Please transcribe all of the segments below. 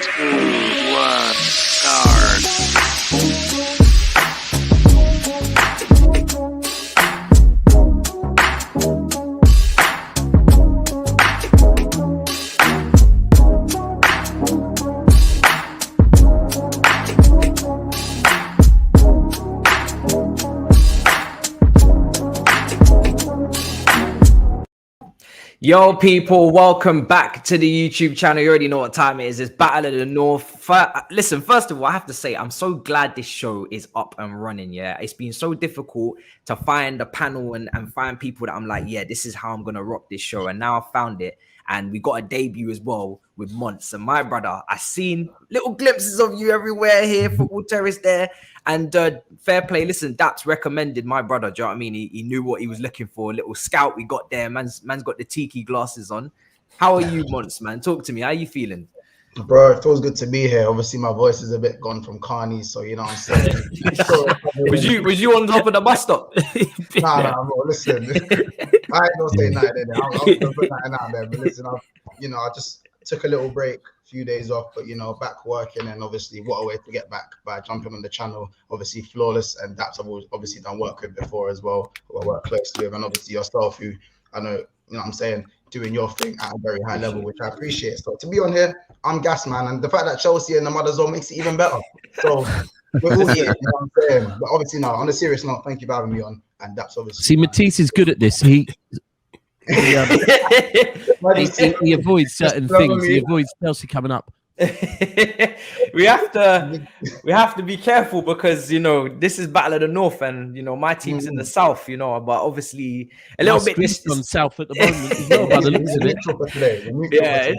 2, 1, start. Yo, people, welcome back to the YouTube channel. You already know what time it is. It's Battle of the North. Listen, first of all, I have to say, I'm so glad this show is up and running, yeah? It's been so difficult to find a panel and find people that I'm like, yeah, this is how I'm going to rock this show. And now I found it. And we got a debut as well with Monts. And my brother, I seen little glimpses of you everywhere here, Football Terrace there. And fair play. Listen, Daps recommended my brother. Do you know what I mean? He knew what he was looking for. A little scout we got there. Man's got the tiki glasses on. How are you, Monts, man? Talk to me. How are you feeling? Bro, it feels good to be here. Obviously, my voice is a bit gone from Carney, so you know what I'm saying. was you on top of the bus stop? Nah, bro. Listen, I ain't gonna say nothing in there. I'm gonna put nothing out there. But listen, I just took a little break, a few days off, but back working, and obviously, what a way to get back by jumping on the channel. Obviously, Flawless and Daps I've obviously done work with before as well, who I work closely with, and obviously yourself, who I know, you know what I'm saying, doing your thing at a very high level, which I appreciate. So to be on here, I'm gas, man, and the fact that Chelsea and the Mother Zone makes it even better. So we're all here, you know what I'm saying? But obviously, no, on a serious note, thank you for having me on. And that's obviously. See, Matisse is good at this. He avoids certain things. He avoids Chelsea coming up. we have to be careful because this is Battle of the North, and my team's in the South, but obviously a little bit on South at the moment as well, by the looks of it. Yeah,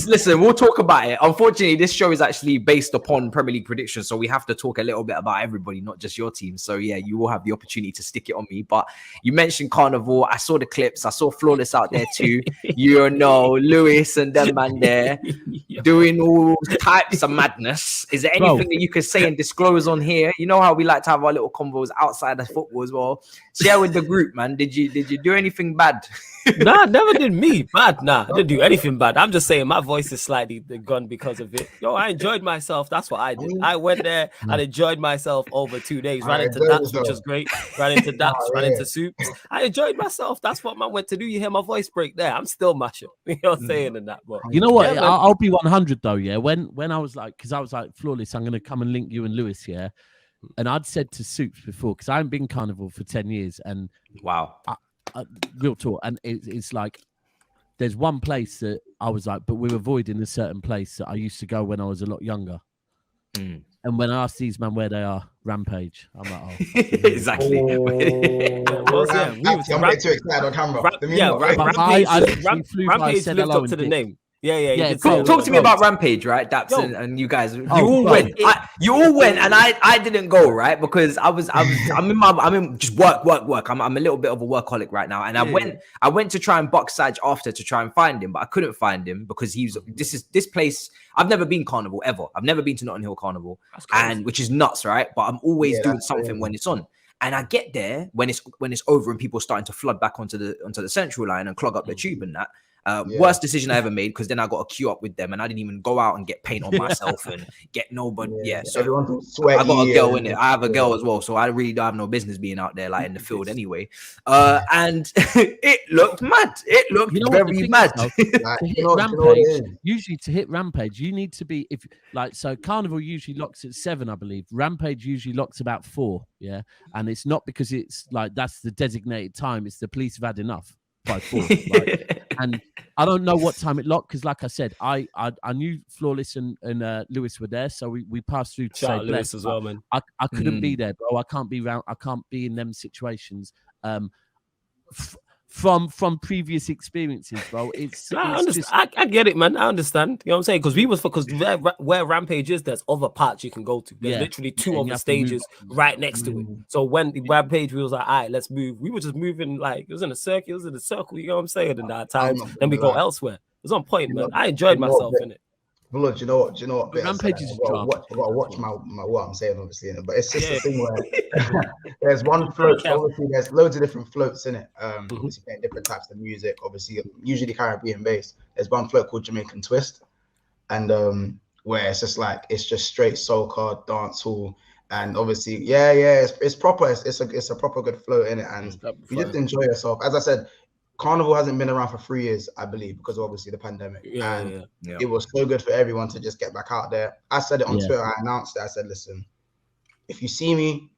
listen, we'll talk about it. Unfortunately, this show is actually based upon Premier League predictions, so we have to talk a little bit about everybody, not just your team. So yeah, you will have the opportunity to stick it on me. But you mentioned Carnival. I saw the clips. I saw Flawless out there too. Lewis and them man there doing all types of madness. Is there anything that you could say and disclose on here? You know how we like to have our little convos outside of football as well. Share with the group, man. Did you do anything bad? Nah, never did me bad. Nah, I didn't do anything bad. I'm just saying my voice is slightly gone because of it. Yo, I enjoyed myself. That's what I did. I went there and enjoyed myself over 2 days. Ran into Daps, which was great. Ran into Daps, ran into Soups. I enjoyed myself. That's what man went to do. You hear my voice break there. I'm still mashing. You know what I'm saying in that. But you know what? Yeah, I'll be 100 though. Yeah, when I was like, because I was like, Flawless, I'm gonna come and link you and Lewis. Yeah, and I'd said to Soups before, because I haven't been Carnival for 10 years, and wow, real talk, and it's like. There's one place that I was like, but we're avoiding a certain place that I used to go when I was a lot younger. And when I asked these men where they are, Rampage, I'm like, oh. Exactly. I'm way too excited on camera. Rampage lived up to the name. Yeah. Talk to me about Rampage, right? Daps and you guys. You all went. You all went, and I didn't go, right? Because I'm in just work. I'm a little bit of a workaholic right now, and I went to try and box Saj after to try and find him, but I couldn't find him because this place. I've never been Carnival ever. I've never been to Notting Hill Carnival, and which is nuts, right? But I'm always doing something when it's on. And I get there when it's over and people are starting to flood back onto the central line and clog up the tube and that. Worst decision I ever made, because then I got to queue up with them and I didn't even go out and get paint on myself and get nobody. So I got a girl in it. I have a girl as well, so I really don't have no business being out there like in the field anyway. And it looked mad. It looked very mad. Usually to hit Rampage, you need to be so Carnival usually locks at 7, I believe. Rampage usually locks about 4. Yeah, and it's not because it's like that's the designated time. It's the police have had enough. By 4, right? And I don't know what time it locked because, like I said, I knew Flawless and Lewis were there, so we passed through to say Lewis as well, man. I couldn't be there, bro. I can't be in them situations. From previous experiences, bro. I get it, man. I understand. You know what I'm saying? Because where Rampage is, there's other parts you can go to. There's literally 2 other stages right next to it. So when the Rampage, we was like, all right, let's move. We were just moving like it was in a circle. You know what I'm saying? In that time, then we go elsewhere. It was on point, man. I enjoyed myself in it. But look, do you know what? Rampage is I've got to watch my what I'm saying, obviously, but it's just a thing where there's one float. Obviously, there's loads of different floats in it. Obviously, playing different types of music. Obviously, usually Caribbean based. There's one float called Jamaican Twist, and where it's just like it's just straight soca, dance hall, and obviously, it's proper. It's a proper good flow in it, and you just enjoy yourself. As I said, Carnival hasn't been around for 3 years, I believe, because of obviously the pandemic. It was so good for everyone to just get back out there. I said it on Twitter. I announced it. I said, listen, if you see me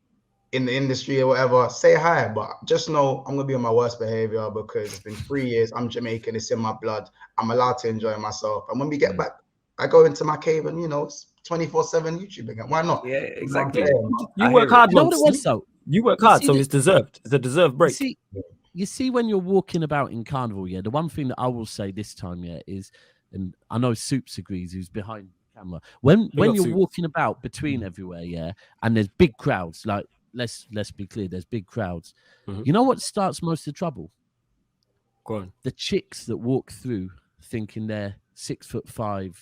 in the industry or whatever, say hi, but just know I'm gonna be on my worst behavior because it's been 3 years. I'm Jamaican. It's in my blood. I'm allowed to enjoy myself. And when we get back, I go into my cave and, 24/7 YouTube again. Why not? Yeah, exactly. You work hard. You know what it was, though? You work hard, so it's deserved. It's a deserved break. You see, when you're walking about in Carnival, the one thing that I will say this time, is, and I know Soups agrees, who's behind the camera, when you're walking about between everywhere, and there's big crowds, like let's be clear, there's big crowds. You know what starts most of the trouble? Go on. The chicks that walk through thinking they're 6'5",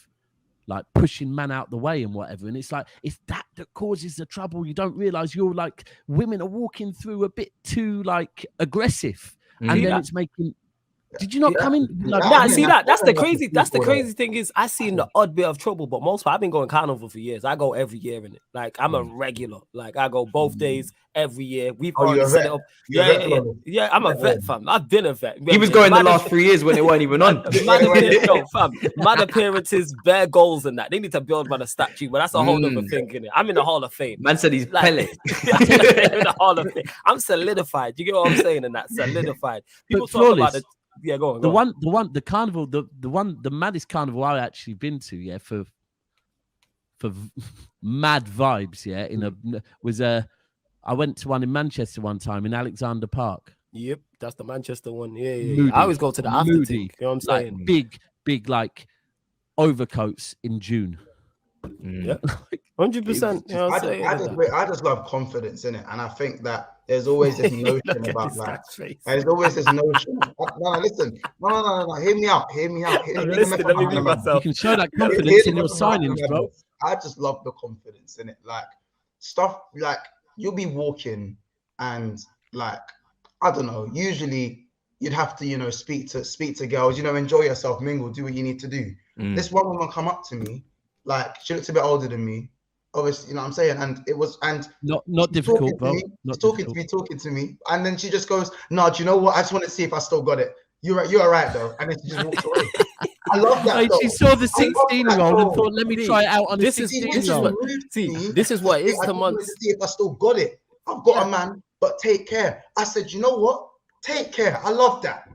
like pushing man out the way and whatever, and it's like it's that causes the trouble. You don't realize you're like women are walking through a bit too like aggressive, and then it's making. Did you not come in? Like, I see that. That's the crazy. That's the crazy thing is I seen the odd bit of trouble, but most I've been going Carnival for years. I go every year in it. Like I'm a regular. Like I go both days every year. We've already set it up. Yeah. I'm a vet, fam. I've been a vet. He was going the last 3 years when it weren't even on. Mad appearances, bare goals, and that they need to build by the statue, but that's a whole other thing. Innit? I'm in the Hall of Fame. Man said he's Pele. I'm in the Hall of Fame. I'm solidified. You get what I'm saying? And that solidified. People talk about it. Yeah, go on. The carnival, the maddest carnival I actually been to, for mad vibes, I went to one in Manchester one time in Alexander Park. Yep, that's the Manchester one. Yeah. I always go to the after thing. You know what I'm saying? Like, big like overcoats in June. Yeah, 100%. You know what I'm saying? I just love confidence in it, and I think that there's always this notion about that. There's always this notion. No, listen. No. Hear me out. Let me be myself. You can show that confidence in your signings, bro. I just love the confidence in it. Like stuff like you'll be walking and like I don't know. Usually you'd have to speak to girls. Enjoy yourself, mingle, do what you need to do. This one woman come up to me. Like she looks a bit older than me, obviously, what I'm saying, and it was not difficult, bro. Talking to me, and then she just goes, "No, do you know what? I just want to see if I still got it. You're right though," and then she just walks away. I love that. Like, she saw the 16-year-old and thought, "Let me try it out on this 16-year-old." This is what it is to Monts. See if I still got it. I've got a man, but take care. I said, you know what? Take care. I love that.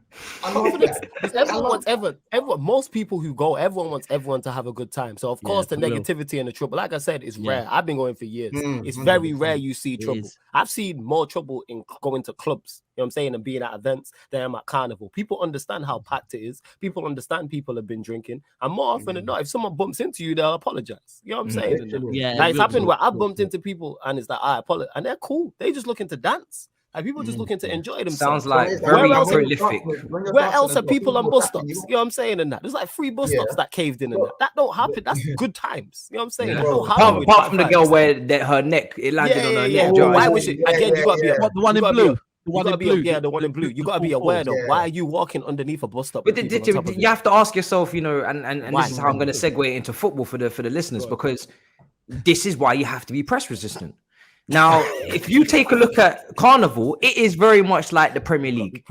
Most people who go, everyone wants everyone to have a good time. So of course the negativity and the trouble, like I said, is rare. I've been going for years. It's very rare you see trouble. I've seen more trouble in going to clubs, you know what I'm saying, and being at events than I'm at Carnival. People understand how packed it is. People understand people have been drinking. And more often than not, if someone bumps into you, they'll apologize. You know what I'm saying? It's happened where I've bumped into people and it's like, I apologize. And they're cool. They just looking to dance. Like people just looking to enjoy themselves. Sounds like very prolific. Where else are people on bus stops? You know what I'm saying? And that there's like 3 bus stops that caved in, and that don't happen. That's good times. You know what I'm saying? Yeah. Apart from the girl where her neck it landed on her neck. Why was it? Again, you got to be the one in blue. The one in blue. Yeah, the one in blue. You got to be aware though. Why are you walking underneath a bus stop? But you have to ask yourself, and this is how I'm going to segue into football for the listeners, because this is why you have to be press resistant. Now, if you take a look at Carnival, it is very much like the Premier League.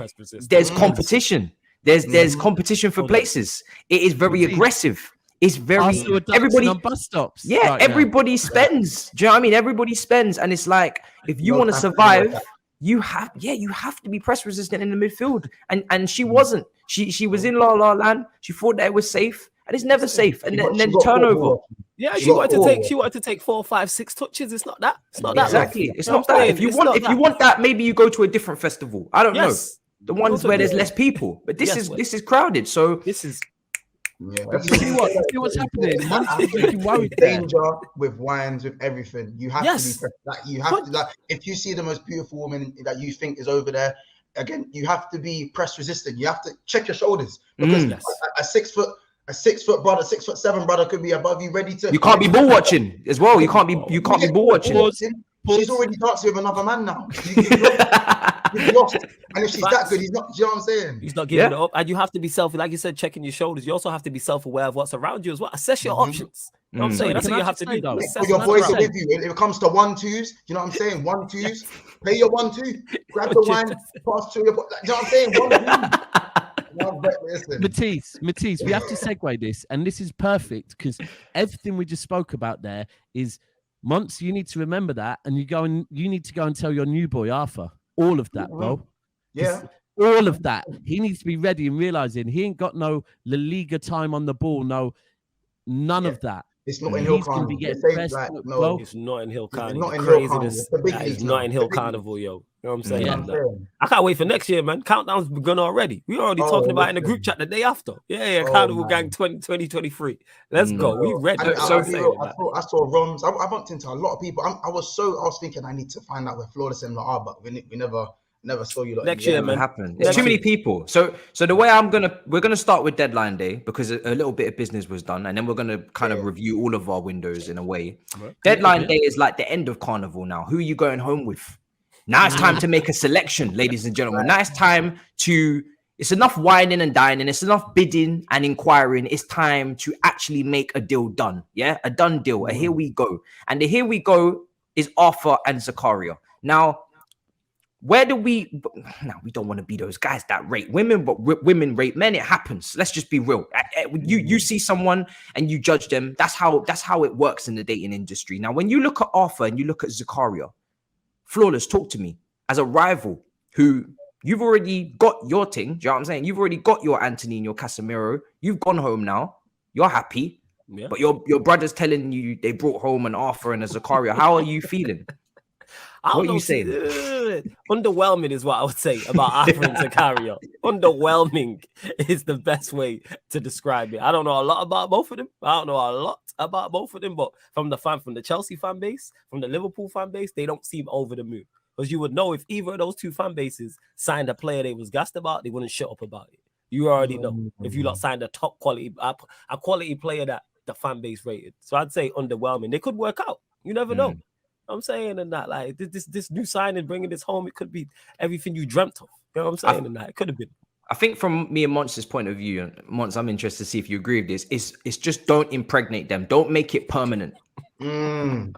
There's competition. There's competition for places. It is very aggressive. It's very everybody on bus stops. Yeah, everybody spends. Do you know what I mean? Everybody spends, and it's like if you want to survive, you have to be press resistant in the midfield. And she wasn't. She was in La La Land. She thought that it was safe. And it's never safe. And then turnover. Yeah, she wanted to take 4, 5, 6 touches. It's not that. It's not that. Exactly. It's not that. If you want that, maybe you go to a different festival. I don't know. The ones where there's less people. But this is crowded. So this is see what's happening. Danger with wines, with everything. You have to be you have to if you see the most beautiful woman that you think is over there, again, you have to be press resistant. You have to check your shoulders, because a 6 foot brother, 6'7" brother could be above you, ready to. You can't be ball watching as well. You can't be ball watching. She's already dancing with another man now. He's lost. And if she's that good, he's not. Do you know what I'm saying? He's not giving it up. And you have to be like you said, checking your shoulders. You also have to be self-aware of what's around you as well. Assess your options. You know what I'm saying? That's what you have to do. Your boys are with you. If it comes to 1-2s, you know what I'm saying? 1-2s, play your 1-2, grab the wine, pass to your. You know what I'm saying? 1-2. Matisse, we have to segue this, and this is perfect because everything we just spoke about there is Monts. You need to remember that, and you need to go and tell your new boy Arthur all of that, bro. Yeah. All of that. He needs to be ready and realizing he ain't got no La Liga time on the ball, none of that. It's not in Hill Carnival. It's not in Hill Carnival. It's not in Hill Carnival, yo. You know what I'm saying? I can't wait for next year, man. Countdown's begun already. We're already talking about in the group chat the day after. Yeah, Carnival Gang 2023. Let's go. We ready. I saw Roms. I bumped into a lot of people. I was thinking I need to find out where Flawless and are, but we never saw you. Next year, man. Happen. There's too many people. So the way we're gonna start with deadline day because a little bit of business was done, and then we're gonna kind of review all of our windows in a way. Deadline day is like the end of Carnival now. Who are you going home with? Now it's time to make a selection, ladies and gentlemen. Now it's time to. It's enough whining and dining. It's enough bidding and inquiring. It's time to actually make a deal done. Yeah, a done deal. A here we go. And the here we go is Arthur and Zakaria. Now. Where do we? Now we don't want to be those guys that rate women, but women rate men. It happens. Let's just be real. You see someone and you judge them. That's how it works in the dating industry. Now, when you look at Arthur and you look at Zakaria, Flawless, talk to me as a rival who you've already got your thing. Do you know what I'm saying? You've already got your Anthony and your Casemiro. You've gone home now. You're happy, but your brother's telling you they brought home an Arthur and a Zakaria. How are you feeling? What are you saying? Underwhelming is what I would say about Arthur and Zakaria. Underwhelming is the best way to describe it. I don't know a lot about both of them. But from the Chelsea fan base, from the Liverpool fan base, they don't seem over the moon. Because you would know if either of those two fan bases signed a player they was gassed about, they wouldn't shut up about it. You already know if you lot signed a top quality, a quality player that the fan base rated. So I'd say underwhelming. They could work out. You never know. I'm saying and that like this new signing bringing this home, it could be everything you dreamt of. You know what I'm saying? And that it could have been. I think from me and Monts' point of view, and Monts, I'm interested to see if you agree with this. It's just don't impregnate them. Don't make it permanent. Remember,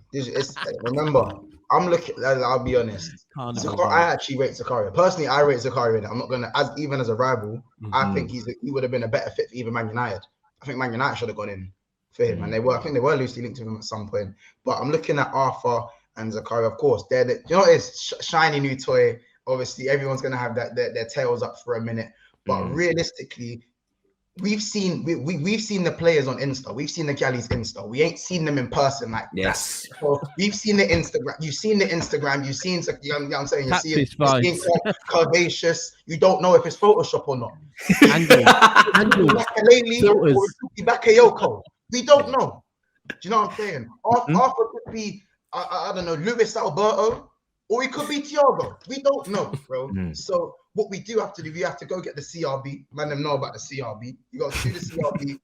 I'm looking. I'll be honest. I actually rate Zakaria. Personally, I rate Zakaria. I'm not gonna as a rival. I think he would have been a better fit for even Man United. I think Man United should have gone in for him, and I think they were loosely linked to him at some point. But I'm looking at Arthur and Zakaria. Of course, they're you know what it is, shiny new toy. Obviously, everyone's gonna have their tails up for a minute. But realistically, we've seen the players on Insta. We've seen the galleys Insta. We ain't seen them in person like that. So we've seen the Instagram. You've seen the Instagram. You've seen, you know what I'm saying? You're seeing curvaceous. You don't know if it's Photoshop or not. Bakayoko. We don't know. Do you know what I'm saying? Arthur could be, I don't know, Luis Alberto, or it could be Thiago. We don't know, bro. So what we do have to do, we have to go get the CRB. Man, them know about the CRB. You got to do the CRB,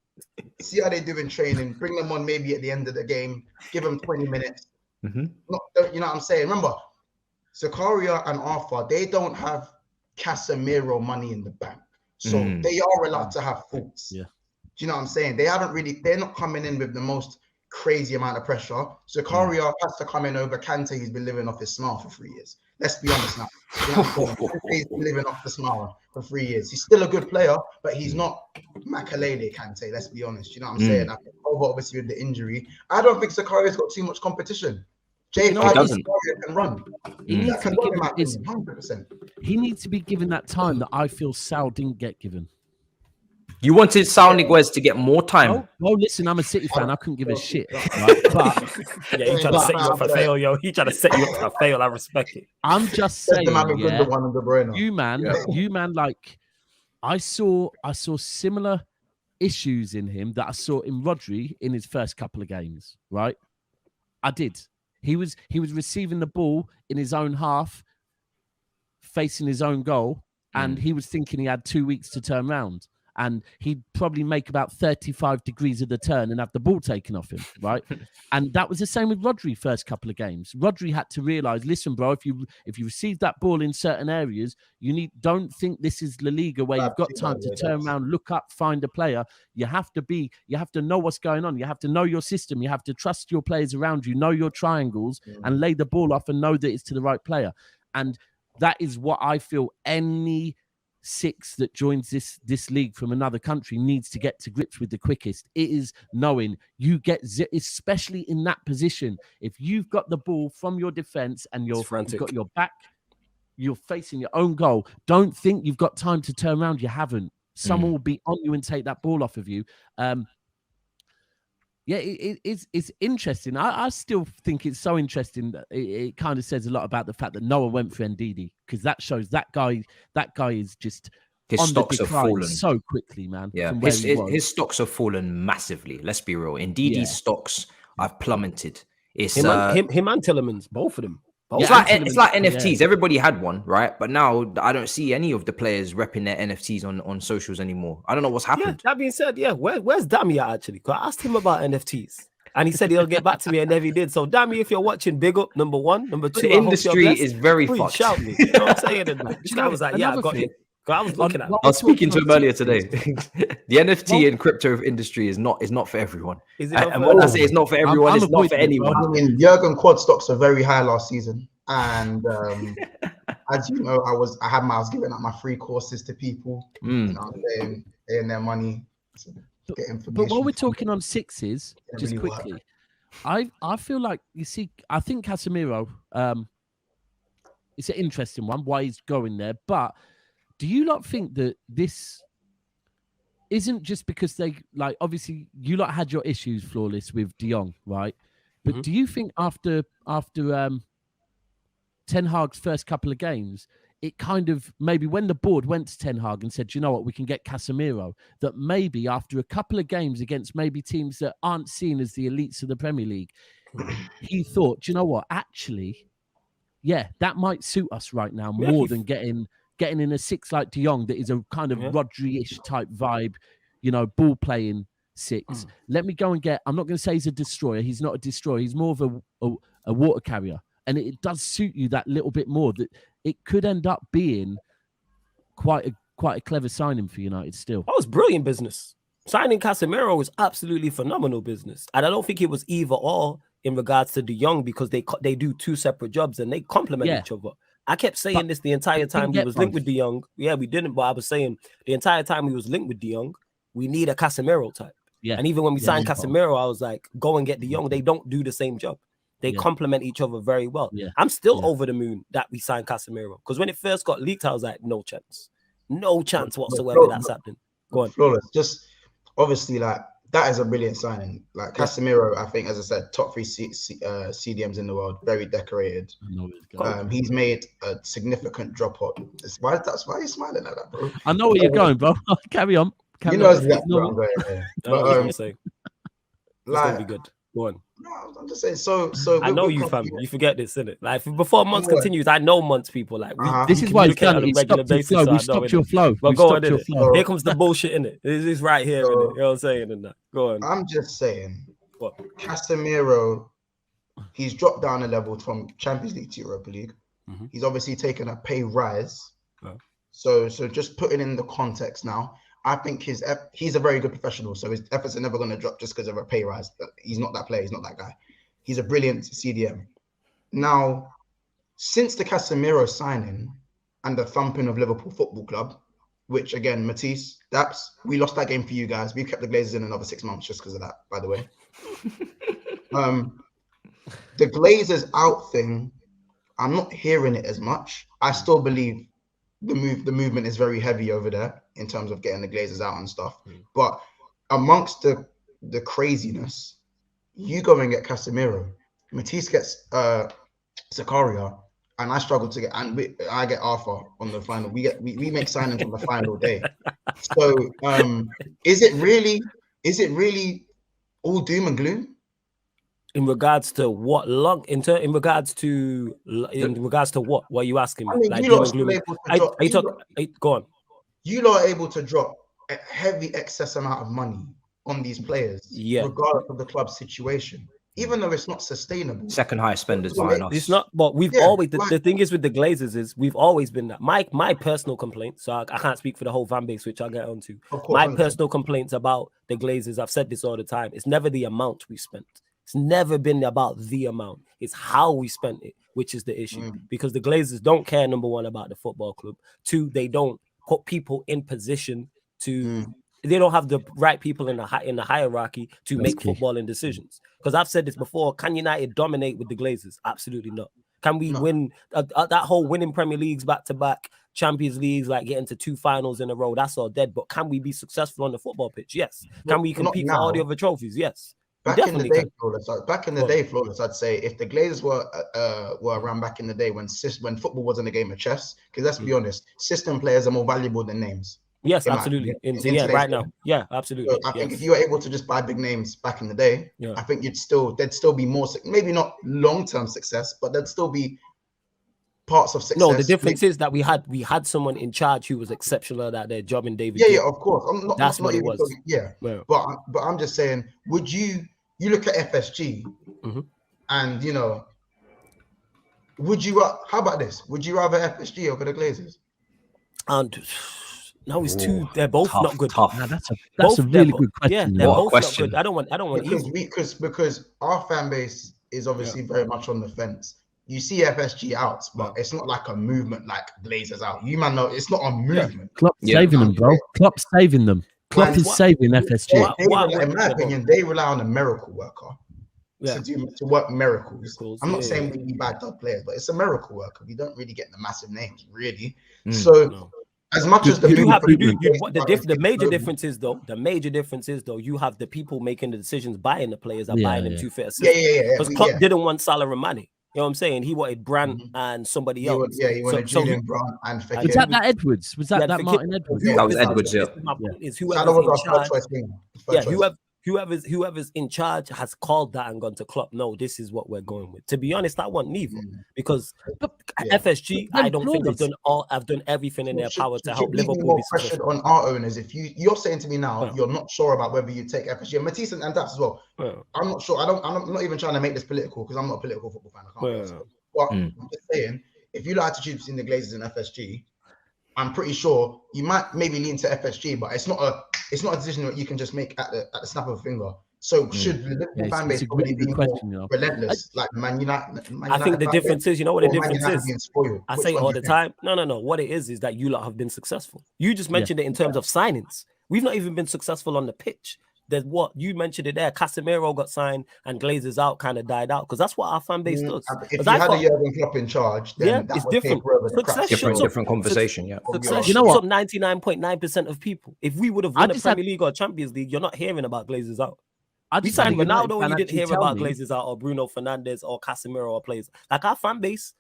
see how they do in training, bring them on maybe at the end of the game, give them 20 minutes. You know what I'm saying? Remember, Zakaria and Arthur, they don't have Casemiro money in the bank. So they are allowed to have faults. Yeah. Do you know what I'm saying? They're not coming in with the most crazy amount of pressure. Zakaria has to come in over Kante. He's been living off his smile for 3 years. Let's be honest now. You know he's been living off the smile for 3 years. He's still a good player, but he's not Makalele Kante. Let's be honest. You know what I'm saying? Obviously with the injury, I don't think Zakaria's got too much competition. J5 can run. He needs to be given 100%. He needs to be given that time that I feel Sal didn't get given. You wanted Sal Niguez to get more time. Oh, listen, I'm a City fan. I couldn't give a shit. Right? But yeah, he trying to set you up for fail, yo. He trying to set you up for fail. I respect it. I'm just saying, you man, like I saw similar issues in him that I saw in Rodri in his first couple of games. Right, I did. He was receiving the ball in his own half, facing his own goal, and he was thinking he had 2 weeks to turn around. and he'd probably make about 35 degrees of the turn and have the ball taken off him, right? And that was the same with Rodri first couple of games. Rodri had to realize, listen, bro, if you receive that ball in certain areas, don't think this is La Liga where you've got time to turn around, look up, find a player. You have to know what's going on. You have to know your system. You have to trust your players around you, know your triangles, and lay the ball off and know that it's to the right player. And that is what I feel any six that joins this league from another country needs to get to grips with the quickest. It is knowing you get, especially in that position, if you've got the ball from your defense and you've got your back, you're facing your own goal, don't think you've got time to turn around. You haven't. Someone will be on you and take that ball off of you. Yeah, it's interesting. I still think it's so interesting that it kind of says a lot about the fact that Noah went for Ndidi, because that shows that guy is just his stocks have fallen so quickly, man. Yeah, his stocks have fallen massively. Let's be real. Ndidi's stocks have plummeted. It's him and Tillerman's, both of them. It's like NFTs. Yeah. Everybody had one, right? But now I don't see any of the players repping their NFTs on socials anymore. I don't know what's happened. Yeah, that being said, where's Dammy at actually? Because I asked him about NFTs. And he said he'll get back to me and never did. So Dammy, if you're watching, big up, number one. Number two, the industry is very fucked. Shout me. You know what I'm saying? This guy was like, yeah, I got it. I was looking at it. I was speaking to him earlier today. The NFT and crypto industry is not for everyone. And when I say it's not for everyone, it's not for anyone. I mean, Jurgen Quad stocks are very high last season. And as you know, I was giving out my free courses to people. You know, paying their money to get information. But while we're talking on sixes, just really quickly, I feel like, you see, I think Casemiro, it's an interesting one, why he's going there. But do you not think that this isn't just because they, like, obviously you lot had your issues, Flawless, with De Jong, right? But do you think after Ten Hag's first couple of games, it kind of, maybe when the board went to Ten Hag and said, you know what, we can get Casemiro, that maybe after a couple of games against maybe teams that aren't seen as the elites of the Premier League, he thought, you know what, actually, yeah, that might suit us right now more than getting in a six like De Jong that is a kind of Rodri-ish type vibe, you know, ball playing six. Let me go and get, I'm not going to say he's a destroyer. He's not a destroyer. He's more of a water carrier. And it does suit you that little bit more, that it could end up being quite a clever signing for United still. That was brilliant business. Signing Casemiro was absolutely phenomenal business. And I don't think it was either or in regards to De Jong, because they do two separate jobs and they complement each other. I kept saying this the entire time he was linked with De Jong. Yeah, we didn't, but I was saying the entire time he was linked with De Jong, we need a Casemiro type. Yeah. And even when we signed Casemiro, I was like, go and get De Jong. They don't do the same job. They complement each other very well. Yeah. I'm still over the moon that we signed Casemiro, because when it first got leaked, I was like, no chance whatsoever that's happening. Go on. Flawless. Just obviously, like, that is a brilliant signing. Like Casemiro, I think, as I said, top 3 CDMs in the world, very decorated. He's made a significant drop off. Why are you smiling at that, bro? I know where you're going, bro. Carry on. You know exactly where I'm going there. But, say. Like, be good. Go on. No, I'm just saying. So I know you, fam. You forget this, innit? Like, before Monts continues, I know Monts people. Like, this is why it's done. We stopped your flow. But go on, innit? Here comes the bullshit, innit? This is right here, innit? You know what I'm saying? And that. Go on. I'm just saying. What? Casemiro, he's dropped down a level from Champions League to Europa League. He's obviously taken a pay rise. So just putting in the context now, I think he's a very good professional, so his efforts are never going to drop just because of a pay rise. He's not that player. He's not that guy. He's a brilliant CDM. Now, since the Casemiro signing and the thumping of Liverpool Football Club, which again, Matisse, Daps, we lost that game for you guys. We kept the Glazers in another 6 months just because of that, by the way. The Glazers out thing, I'm not hearing it as much. I still believe the movement is very heavy over there in terms of getting the Glazers out and stuff. But amongst the craziness, you go and get Casemiro, Matisse gets Zakaria, and I struggle to get, and I get Arthur on the final. We make signings on the final day. So is it really all doom and gloom? In regards to what? In regards to what? What are you asking me? I mean, like, you lot are able to drop. Go on. You lot are able to drop a heavy excess amount of money on these players, Yeah. regardless of the club's situation, even though it's not sustainable. Second highest spenders behind us. It's not, but we've always, the thing is with the Glazers is we've always been that. My personal complaint, so I can't speak for the whole fan base, which I'll get onto. My personal complaints about the Glazers, I've said this all the time, it's never the amount we spent. It's never been about the amount. It's how we spent it, which is the issue. Because the Glazers don't care, number one, about the football club. Two, they don't put people in position to... They don't have the right people in the hierarchy to make footballing decisions. Because I've said this before, can United dominate with the Glazers? Absolutely not. Can we win that whole winning Premier Leagues back-to-back, Champions Leagues, like getting to 2 finals in a row? That's all dead. But can we be successful on the football pitch? Yes. Can we compete for all the other trophies? Yes. Back in the day, Flawless, I'd say if the Glazers were around back in the day when football wasn't a game of chess, because let's be honest, system players are more valuable than names. Yes, absolutely. Right now. Yeah, absolutely. So I think if you were able to just buy big names back in the day, I think there'd still be more, maybe not long-term success, but there'd still be parts of success. No, the difference is that we had someone in charge who was exceptional at their job in David. Yeah, of course. That's what it was. But I'm just saying, would you look at FSG and how about this? Would you rather FSG over the Glazers? And no, it's two. They're both not good. Now, that's a really good question. Yeah, they're both not good. I don't want because our fan base is obviously very much on the fence. You see FSG out, but it's not like a movement like Glazers out. You man know it's not a movement. Klopp's saving them, bro. Klopp's saving them. Klopp is saving FSG. In my opinion, they rely on a miracle worker to work miracles. I'm not saying we need bad top players, but it's a miracle worker. We don't really get the massive names, really. As much as the major difference is though, you have the people making the decisions, buying the players, are buying them to fit a system. Because Klopp didn't want Salah and Mane. You know what I'm saying? He wanted Brandt and somebody else. He wanted Julian Brandt and Fekir. Was that Edwards? Was that Martin Edwards? That was Edwards, yeah. Is whoever's in charge has called that and gone to Klopp. No, this is what we're going with. To be honest, I want neither because FSG, I don't think I've done everything in their power to help Liverpool be successful. On our owners, if you're saying to me now, you're not sure about whether you take FSG and Matisse and Daps as well. I'm not sure. I'm not even trying to make this political because I'm not a political football fan. But I'm just saying, if you like to choose between the Glazers and FSG, I'm pretty sure you might maybe lean to FSG, but it's not a decision that you can just make at the snap of a finger. So should the Liverpool fan base probably be more relentless, like Man United? I think the difference is, you know what the difference is? I say it all the time. No. What it is that you lot have been successful. You just mentioned it in terms of signings. We've not even been successful on the pitch. There's what you mentioned it there. Casemiro got signed and Glazers out kind of died out because that's what our fan base does. If you had a Jurgen Klopp in charge, then it's different. Different conversation. Yeah, you know what? 99.9% of people. If we would have won the Premier League or Champions League, you're not hearing about Glazers out. We signed Ronaldo, you didn't hear about Glazers out or Bruno Fernandes or Casemiro or players. Like our fan base,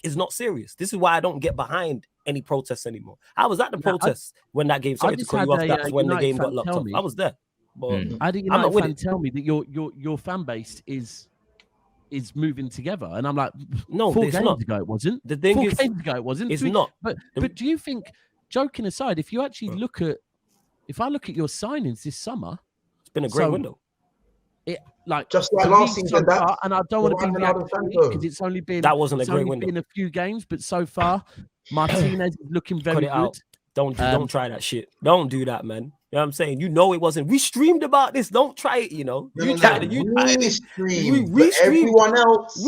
is not serious. This is why I don't get behind any protests anymore. I was at the protests when that game. Sorry to call you off. That's when the game got locked up. I was there. But I didn't tell me that your fan base is moving together, and I'm like, no, 4 games ago it wasn't. The thing 4 is, games ago it wasn't. It's not. But do you think, joking aside, if you actually look at your signings this summer, it's been a great window. Just like last season, and I don't want to be reactionary because it's only been a great window. Been a few games, but so far Martinez is looking very good. Don't try that shit. Don't do that, man. You know what I'm saying? You know it wasn't. We streamed about this. Don't try it, you know. We streamed. Everyone else.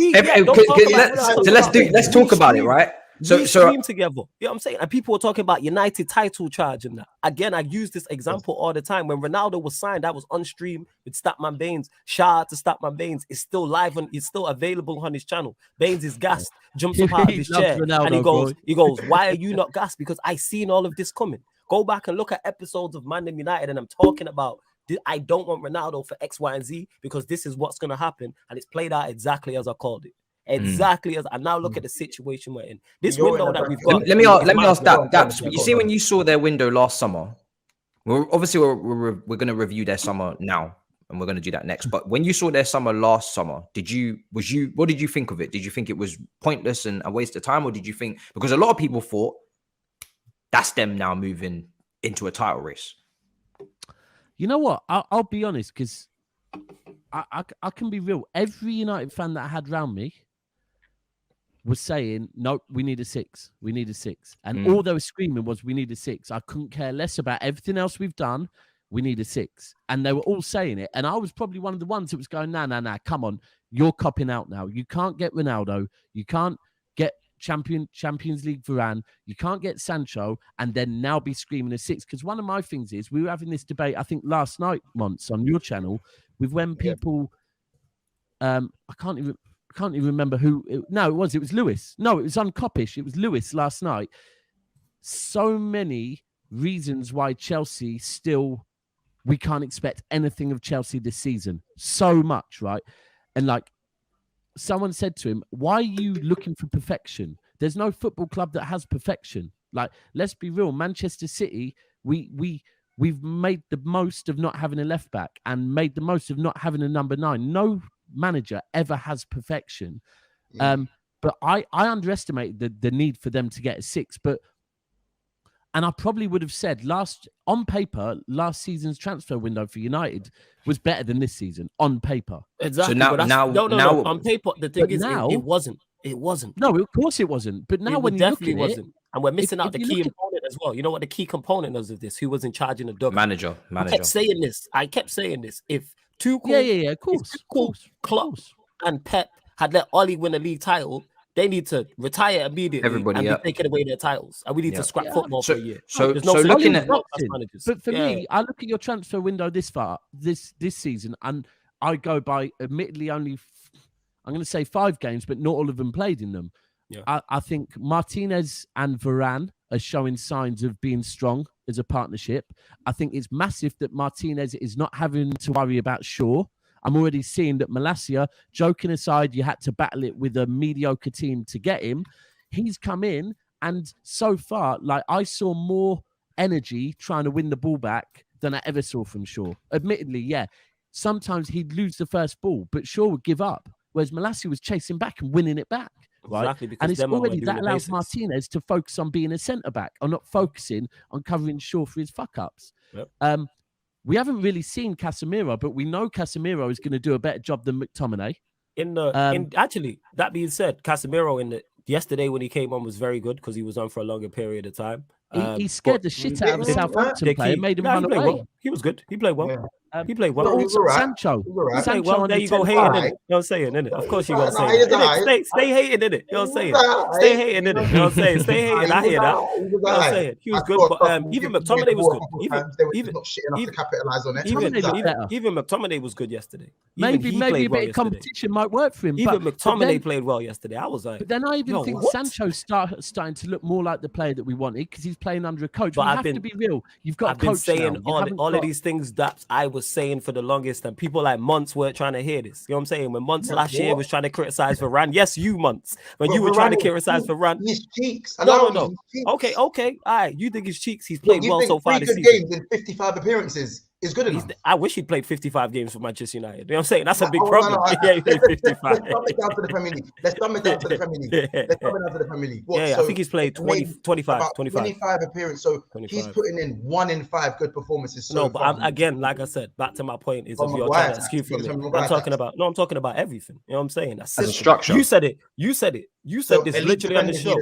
Let's talk about it, right? So stream together. You know what I'm saying? And people were talking about United title charge and that. Again, I use this example all the time. When Ronaldo was signed, that was on stream with Statman Baines. Shout out to Statman Baines. It's still live it's still available on his channel. Baines is gassed, jumps up out of his chair, Ronaldo, and he goes, why are you not gassed? Because I seen all of this coming. Go back and look at episodes of Man United, and I'm talking about I don't want Ronaldo for X, Y, and Z because this is what's gonna happen, and it's played out exactly as I called it. Exactly as I now look at the situation we're in. This window that we've got. Let me ask Daps. You see, when you saw their window last summer, we're going to review their summer now, and we're going to do that next. But when you saw their summer last summer, what did you think of it? Did you think it was pointless and a waste of time, or did you think, because a lot of people thought that's them now moving into a title race? You know what? I'll be honest, because I can be real. Every United fan that I had round me was saying, "Nope, we need a 6. We need a 6." And all they were screaming was, "We need a 6." I couldn't care less about everything else we've done. We need a 6. And they were all saying it. And I was probably one of the ones that was going, nah, come on. You're copping out now. You can't get Ronaldo. You can't get Champions League Varane. You can't get Sancho and then now be screaming a 6. Because one of my things is, we were having this debate, I think last night, Monts, on your channel, with when people, I can't even remember who. It was Lewis. No, it was on Coppish. It was Lewis last night. So many reasons why Chelsea still, we can't expect anything of Chelsea this season. So much, right? And like, someone said to him, "Why are you looking for perfection? There's no football club that has perfection." Like, let's be real. Manchester City, we've made the most of not having a left back and made the most of not having a number 9. No manager ever has perfection. But I underestimated the need for them to get a 6. And I probably would have said on paper, last season's transfer window for United was better than this season on paper. Exactly. So now on paper, the thing is, now, it wasn't. It wasn't. No, of course it wasn't. But now when you look at it, and we're missing out the key component as well. You know what the key component is of this? Who was in charge in the dug? Manager. I kept saying this. If Tuchel, of course, Klopp, and Pep had let Oli win a league title, they need to retire immediately and be taking away their titles. And we need to scrap football for a year. So looking at managers. But for me, I look at your transfer window this season, and I go by admittedly only, I'm going to say 5 games, but not all of them played in them. Yeah. I think Martinez and Varane are showing signs of being strong as a partnership. I think it's massive that Martinez is not having to worry about Shaw. I'm already seeing that Malacia, joking aside, you had to battle it with a mediocre team to get him. He's come in, and so far, like, I saw more energy trying to win the ball back than I ever saw from Shaw. Admittedly, yeah, sometimes he'd lose the first ball, but Shaw would give up, whereas Malacia was chasing back and winning it back. Right? Exactly, because and it's already that allows Martinez to focus on being a centre-back or not focusing on covering Shaw for his fuck-ups. Yep. We haven't really seen Casemiro, but we know Casemiro is going to do a better job than McTominay. Actually, that being said, Casemiro yesterday when he came on was very good because he was on for a longer period of time. He scared the shit out of the Southampton player and made him run away. Well. He was good. He played well. Yeah. He played well. But also Sancho. Sancho, well, there you go hating, innit? You know what I'm saying, innit? Of course you got to say it. Stay hating, innit? You know what I'm saying? Stay hating, innit? You know what I'm saying? Stay hating. I hear that. You know what I'm saying? He was good, but even McTominay was good. Even not shit enough to capitalize on it. Even McTominay was good yesterday. Maybe a bit of competition might work for him. Even McTominay played well yesterday. I was like, but then I even think Sancho's starting to look more like the player that we wanted because he's playing under a coach. But you have to be real. You've got a coach. I've been saying all of these things that I was saying for the longest, and people like Monts weren't trying to hear this. You know what I'm saying? When Monts last year was trying to criticize Varane, yes, you Monts. When you were trying to criticize Varane, his cheeks. No. Okay. All right, you think his cheeks? He's played well so far this season. Games in 55 appearances is good enough. I wish he'd played 55 games for Manchester United. You know what I'm saying? That's a big problem. Yeah, he played 55. Let's dump it down to the Premier League. Let's dump it down to the Premier League. I think he's played 25 appearances. So 25. He's putting in 1 in 5 good performances. No, but again, like I said, back to my point is if you're trying to skew from it, I'm talking about everything. You know what I'm saying? That's as a structure. You said it. You said this literally on the show.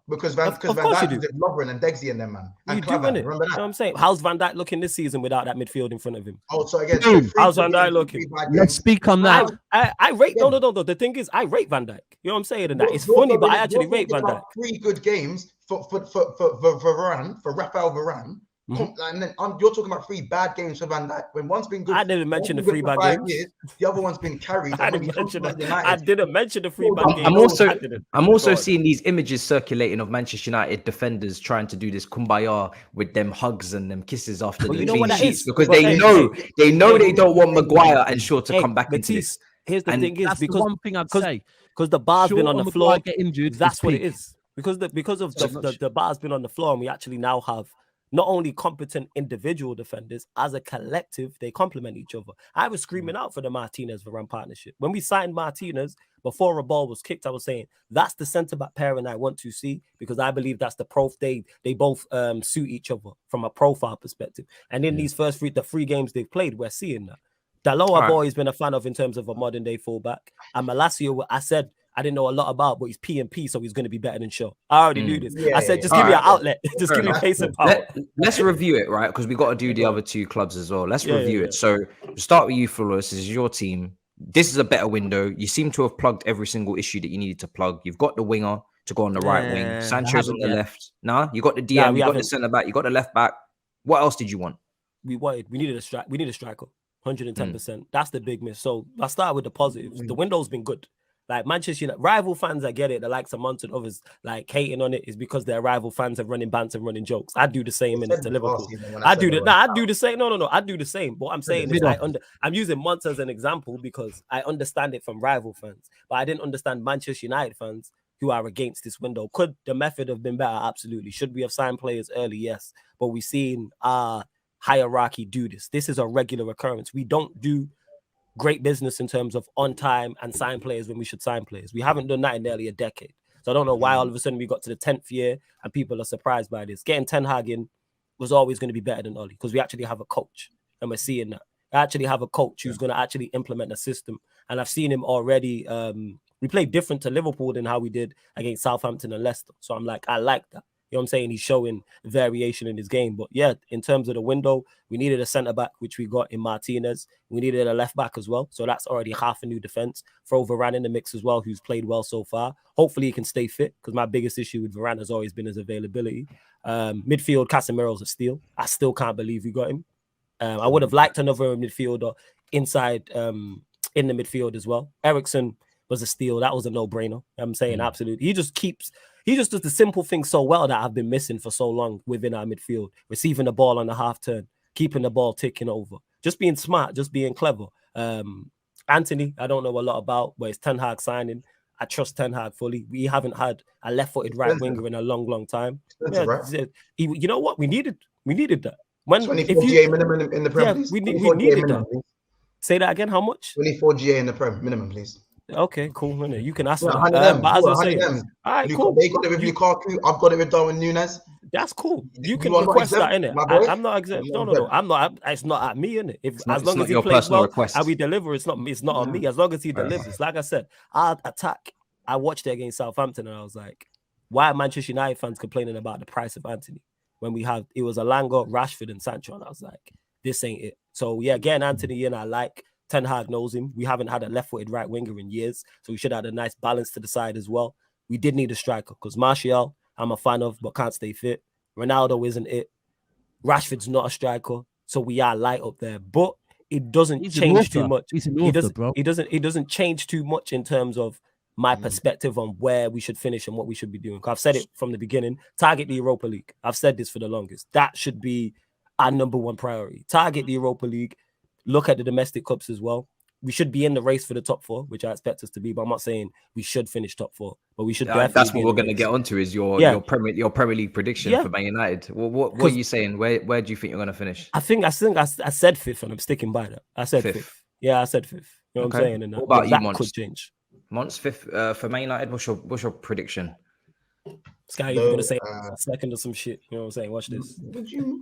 Because Van Dijk is Lovren and Degsy and them, man. You do, innit? You know what I'm saying? How's Van Dijk looking this season without that midfield in front of him? Oh, so again, how's Van Dijk looking? Let's speak on that. I rate no. The thing is, I rate Van Dijk. You know what I'm saying? And that it's funny, but I actually rate Van Dijk. 3 good games for Varane, for Rafael Varane. And then you're talking about 3 bad games for Van Dijk. When one's been good, I didn't mention the 3 bad games. The other one's been carried. I didn't mention the 3 bad games. I'm also seeing these images circulating of Manchester United defenders trying to do this kumbaya with them hugs and them kisses after the clean sheets because they know they don't want Maguire and Shaw to come back into this. Here's the thing: is because one thing I'd say because the bar's been on the floor. Get injured. That's what it is. Because of the bar's been on the floor, and we actually now have not only competent individual defenders, as a collective, they complement each other. I was screaming out for the Martinez-Varane partnership. When we signed Martinez, before a ball was kicked, I was saying, that's the centre-back pairing I want to see, because I believe that's the they both suit each other from a profile perspective. And in these the three games they've played, we're seeing that. Dalot I've always been a fan of in terms of a modern-day fullback. And Malacio, I said, I didn't know a lot about, but he's P&P, so he's going to be better than Shaw. I already knew this. I said, just give me an outlet. Just give me pace and power. Let's review it, right? Because we got to do the other two clubs as well. Let's review it. So we'll start with you, Flawless. This is your team. This is a better window. You seem to have plugged every single issue that you needed to plug. You've got the winger to go on the right wing. Sancho's on the left. Nah, you got the DM, you got the centre back, you got the left back. What else did you want? We needed a strike. We need a striker. 110%. That's the big miss. So I start with the positives. The window's been good. Like Manchester United, rival fans, I get it. The likes of Monts and others like hating on it is because their rival fans are running banter and running jokes. I do the same in it to Liverpool. I do the same. No. I do the same. But what I'm saying is I'm using Monts as an example because I understand it from rival fans, but I didn't understand Manchester United fans who are against this window. Could the method have been better? Absolutely. Should we have signed players early? Yes. But we've seen our hierarchy do this. This is a regular occurrence. We don't do great business in terms of on time and sign players when we should sign players. We haven't done that in nearly a decade. So I don't know why all of a sudden we got to the 10th year and people are surprised by this. Getting Ten Hag in was always going to be better than Oli because we actually have a coach and we're seeing that. I actually have a coach who's going to actually implement a system. And I've seen him already. We played different to Liverpool than how we did against Southampton and Leicester. So I'm like, I like that. You know what I'm saying? He's showing variation in his game. But yeah, in terms of the window, we needed a centre-back, which we got in Martinez. We needed a left-back as well. So that's already half a new defence. Throw Varane in the mix as well, who's played well so far. Hopefully he can stay fit, because my biggest issue with Varane has always been his availability. Midfield, Casemiro's a steal. I still can't believe we got him. I would have liked another midfielder inside in the midfield as well. Eriksen was a steal. That was a no-brainer. I'm saying absolutely. He just does the simple things so well that I've been missing for so long within our midfield. Receiving the ball on the half turn, keeping the ball ticking over, just being smart, just being clever. Anthony, I don't know a lot about, but it's Ten Hag signing. I trust Ten Hag fully. We haven't had a left-footed right winger in a long, long time. You know what? We needed that. 24 GA minimum in the Prem, please. We needed that. Say that again. How much? 24 GA in the Prem minimum, please. Okay, cool. You can ask for that. But as I say, all right, cool. They got it with Lukaku. I've got it with Darwin Nunez. That's cool. You can request that, innit? I'm not exempt. No. I'm not. It's not at me, innit? As long as he plays well and we deliver, it's not on me. As long as he delivers. Like I said, I'll attack. I watched it against Southampton and I was like, why are Manchester United fans complaining about the price of Anthony when it was Alanga, Rashford, and Sancho? And I was like, this ain't it. So yeah, getting Anthony in, I like. Ten Hag knows him. We haven't had a left-footed right winger in years, so we should have had a nice balance to the side as well. We did need a striker because Martial, I'm a fan of, but can't stay fit. Ronaldo isn't it. Rashford's not a striker, so we are light up there. But it doesn't change too much. He doesn't change too much in terms of my perspective on where we should finish and what we should be doing. I've said it from the beginning. Target the Europa League. I've said this for the longest. That should be our number one priority. Target the Europa League. Look at the domestic cups as well. We should be in the race for the top four, which I expect us to be. But I'm not saying we should finish top four, but we should. That's what we're going to get onto. Is your Premier League prediction for Man United? Well, what are you saying? Where do you think you're going to finish? I said fifth, and I'm sticking by that. I said fifth. Yeah, I said fifth. You know what I'm saying? And what about you, Monts? Could change. Monts fifth for Man United. What's your prediction? Sky, you're gonna say a second or some shit. You know what I'm saying? Watch this. You're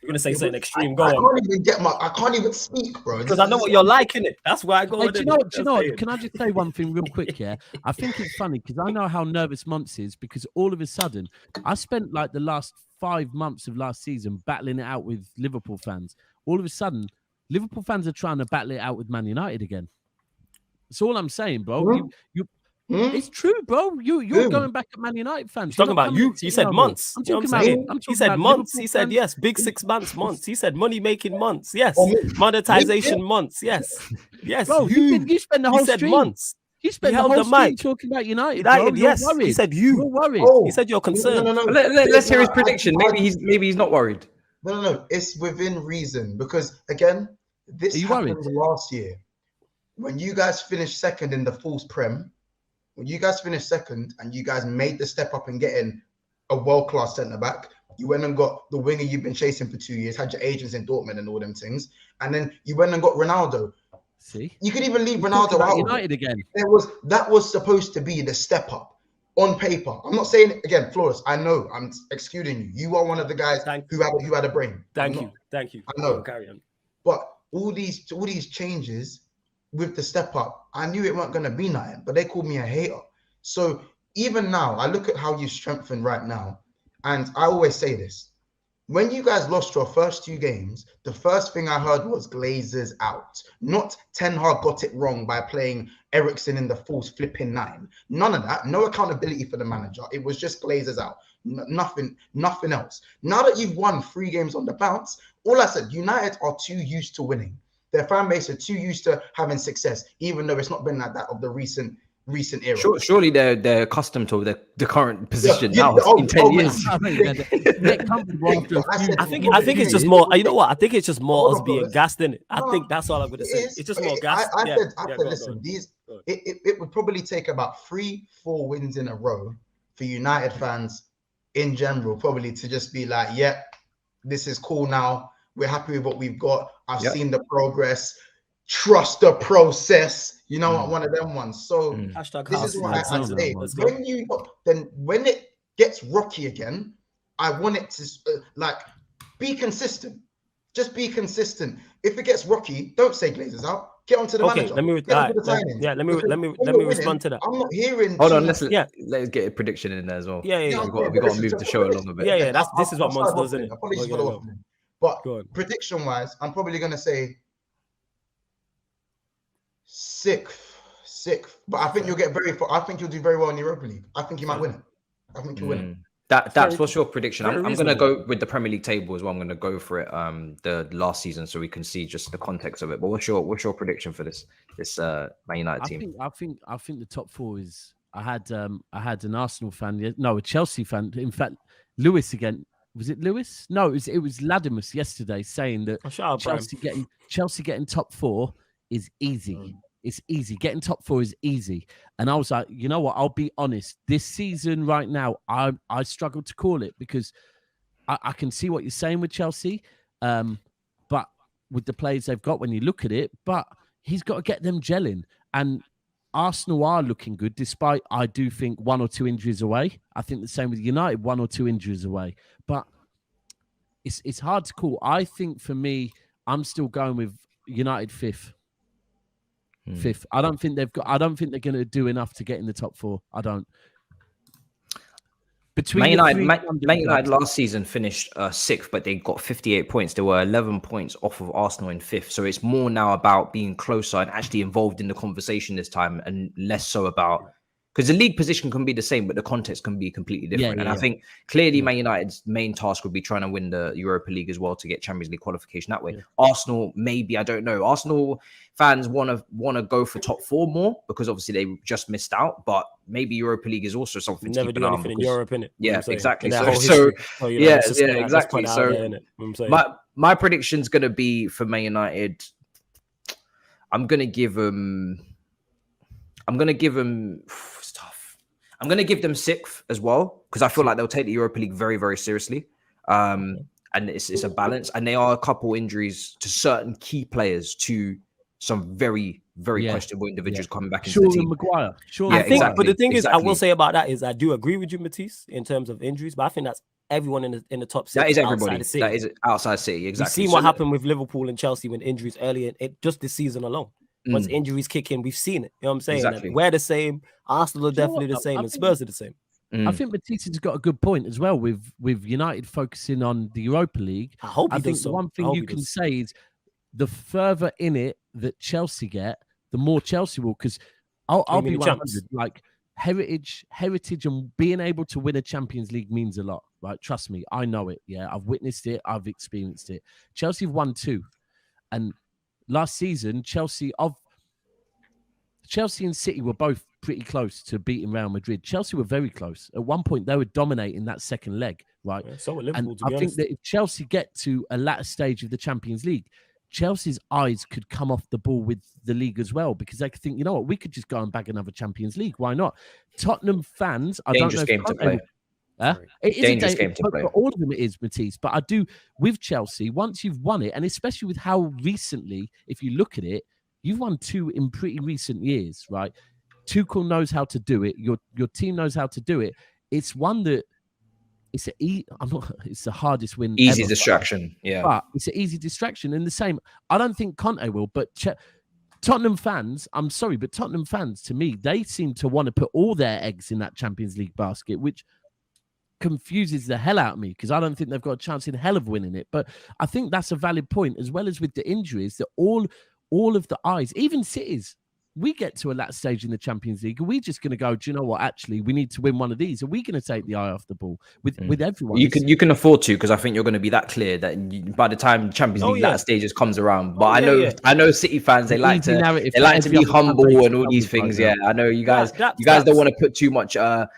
gonna say something extreme. Go on. I can't even speak, bro. Because I know what you're liking it. That's why I go. Hey, do you know what? Can I just say one thing real quick? Yeah, I think it's funny because I know how nervous Monts is because all of a sudden I spent like the last 5 months of last season battling it out with Liverpool fans. All of a sudden, Liverpool fans are trying to battle it out with Man United again. That's all I'm saying, bro. It's true, bro. You're going back at Man United fans. Talking about you. He said Monts. You know what I'm saying? He said Monts. He said yes. Big 6 months Monts. He said money making Monts. Yes. Monetization Monts. Yes. Yes. Bro, you spent the whole stream. Months. You spent the whole stream talking about United. Yes. He said you. You're worried. He said you're concerned. No. Let's hear his prediction. Maybe he's not worried. No. It's within reason because again, this happened last year when you guys finished second in the Falls Prem. When you guys finished second and you guys made the step up and getting a world-class centre-back, You went and got the winger you've been chasing for 2 years, had your agents in Dortmund and all them things, and then you went and got Ronaldo. See, you could even leave Ronaldo out. United again. That was supposed to be the step up on paper. I'm not saying again, Flores. I know I'm excluding you. You are one of the guys who had a brain. Thank you. I know. Carry on. But all these changes with the step up, I knew it weren't gonna be nothing. But they called me a hater. So even now, I look at how you strengthened right now, and I always say this. When you guys lost your first 2 games, the first thing I heard was Glazer's out. Not Ten Hag got it wrong by playing Eriksen in the false flipping 9. None of that. No accountability for the manager. It was just Glazer's out. Nothing else. Now that you've won 3 games on the bounce, all I said, United are too used to winning. Their fan base are too used to having success, even though it's not been like that of the recent era. Surely they're accustomed to the current position now in 10 years. I think it's just more. You know what? I think it's just more us being gassed in it. I think that's all I'm going to say. It's just more gas. I said, listen, it would probably take about 3-4 wins in a row for United fans in general, probably to just be like, yeah, this is cool now. We're happy with what we've got. I've seen the progress. Trust the process. You know, one of them ones. So this is what I say. When it gets rocky again, I want it to be consistent. Just be consistent. If it gets rocky, don't say Glazer's out. Get onto the manager. Let me respond to that. I'm not hearing. Hold on, let's get a prediction in there as well. Yeah. We got to move the show along a bit. Yeah. This is what Monts does, isn't it? Apologies for the opening. But prediction-wise, I'm probably gonna say 6th. But I think you'll get I think you'll do very well in the Europa League. I think you might win it. I think you'll win it. That's what's your prediction? I'm going to go with the Premier League table as well. I'm going to go for it the last season so we can see just the context of it. But what's your prediction for this Man United team? I think the top 4 is. I had an Arsenal fan, a Chelsea fan. In fact, Lewis again. Was it Lewis? No, it was Lateness yesterday saying that Chelsea getting top 4 is easy. It's easy. Getting top 4 is easy. And I was like, you know what? I'll be honest. This season right now, I struggle to call it because I can see what you're saying with Chelsea. But with the players they've got, when you look at it, but he's got to get them gelling. And Arsenal are looking good, despite I do think 1 or 2 injuries away. I think the same with United, 1 or 2 injuries away. But it's hard to call. I think for me, I'm still going with United 5th. 5th. I don't think they're going to do enough to get in the top 4. I don't. Man United last season finished 6th, but they got 58 points. They were 11 points off of Arsenal in 5th. So it's more now about being closer and actually involved in the conversation this time, and less so about. Because the league position can be the same, but the context can be completely different. I think clearly Man United's main task would be trying to win the Europa League as well to get Champions League qualification that way. Yeah. Arsenal, maybe, I don't know. Arsenal fans want to go for top 4 more because obviously they just missed out. But maybe Europa League is also something to keep an eye on. Never do anything in Europe, innit? Yeah, exactly. Exactly. So my prediction's going to be for Man United. I'm going to give them. It's tough. I'm going to give them 6th as well because I feel like they'll take the Europa League very, very seriously. And it's a balance. And there are a couple injuries to certain key players, to some very, very questionable individuals coming back into the team. Maguire. I think, but the thing is, I will say about that is I do agree with you, Matisse, in terms of injuries, but I think that's everyone in the top 6. That is everybody. That is outside City. Exactly. We've seen what happened with Liverpool and Chelsea when injuries earlier, just this season alone. Once injuries kick in, we've seen it. You know what I'm saying? Exactly. We're the same. Arsenal are definitely the same, and Spurs are the same. I think Matisse's got a good point as well with United focusing on the Europa League. I think one thing you can say is the further in it that Chelsea get, the more Chelsea will. Because I'll be 100. Like heritage, and being able to win a Champions League means a lot. Right? Trust me, I know it. Yeah, I've witnessed it. I've experienced it. Chelsea have won 2, and last season, Chelsea and City were both pretty close to beating Real Madrid. Chelsea were very close. At one point, they were dominating that second leg, right? Yeah, so were Liverpool, and I think that if Chelsea get to a latter stage of the Champions League, Chelsea's eyes could come off the ball with the league as well, because they could think, you know what, we could just go and bag another Champions League. Why not? Tottenham fans, I don't know. Game to play. It is dangerous a game to play. For all of them, it is, Matisse. But I do with Chelsea. Once you've won it, and especially with how recently, if you look at it, you've won 2 in pretty recent years, right? Tuchel knows how to do it. Your team knows how to do it. It's one that it's the hardest win. Easy ever, distraction, yeah. But it's an easy distraction. And the same, I don't think Conte will, but Tottenham fans, I'm sorry, but Tottenham fans, to me, they seem to want to put all their eggs in that Champions League basket, which confuses the hell out of me because I don't think they've got a chance in hell of winning it. But I think that's a valid point, as well as with the injuries, that all of the eyes, even City's, we get to a last stage in the Champions League. Are we just going to go, do you know what? Actually, we need to win one of these. Are we going to take the eye off the ball with everyone? You can afford to, because I think you're going to be that clear that by the time Champions League latter stages comes around. But I know City fans, they like to be humble and all these things. Yeah, I know you guys don't want to put too much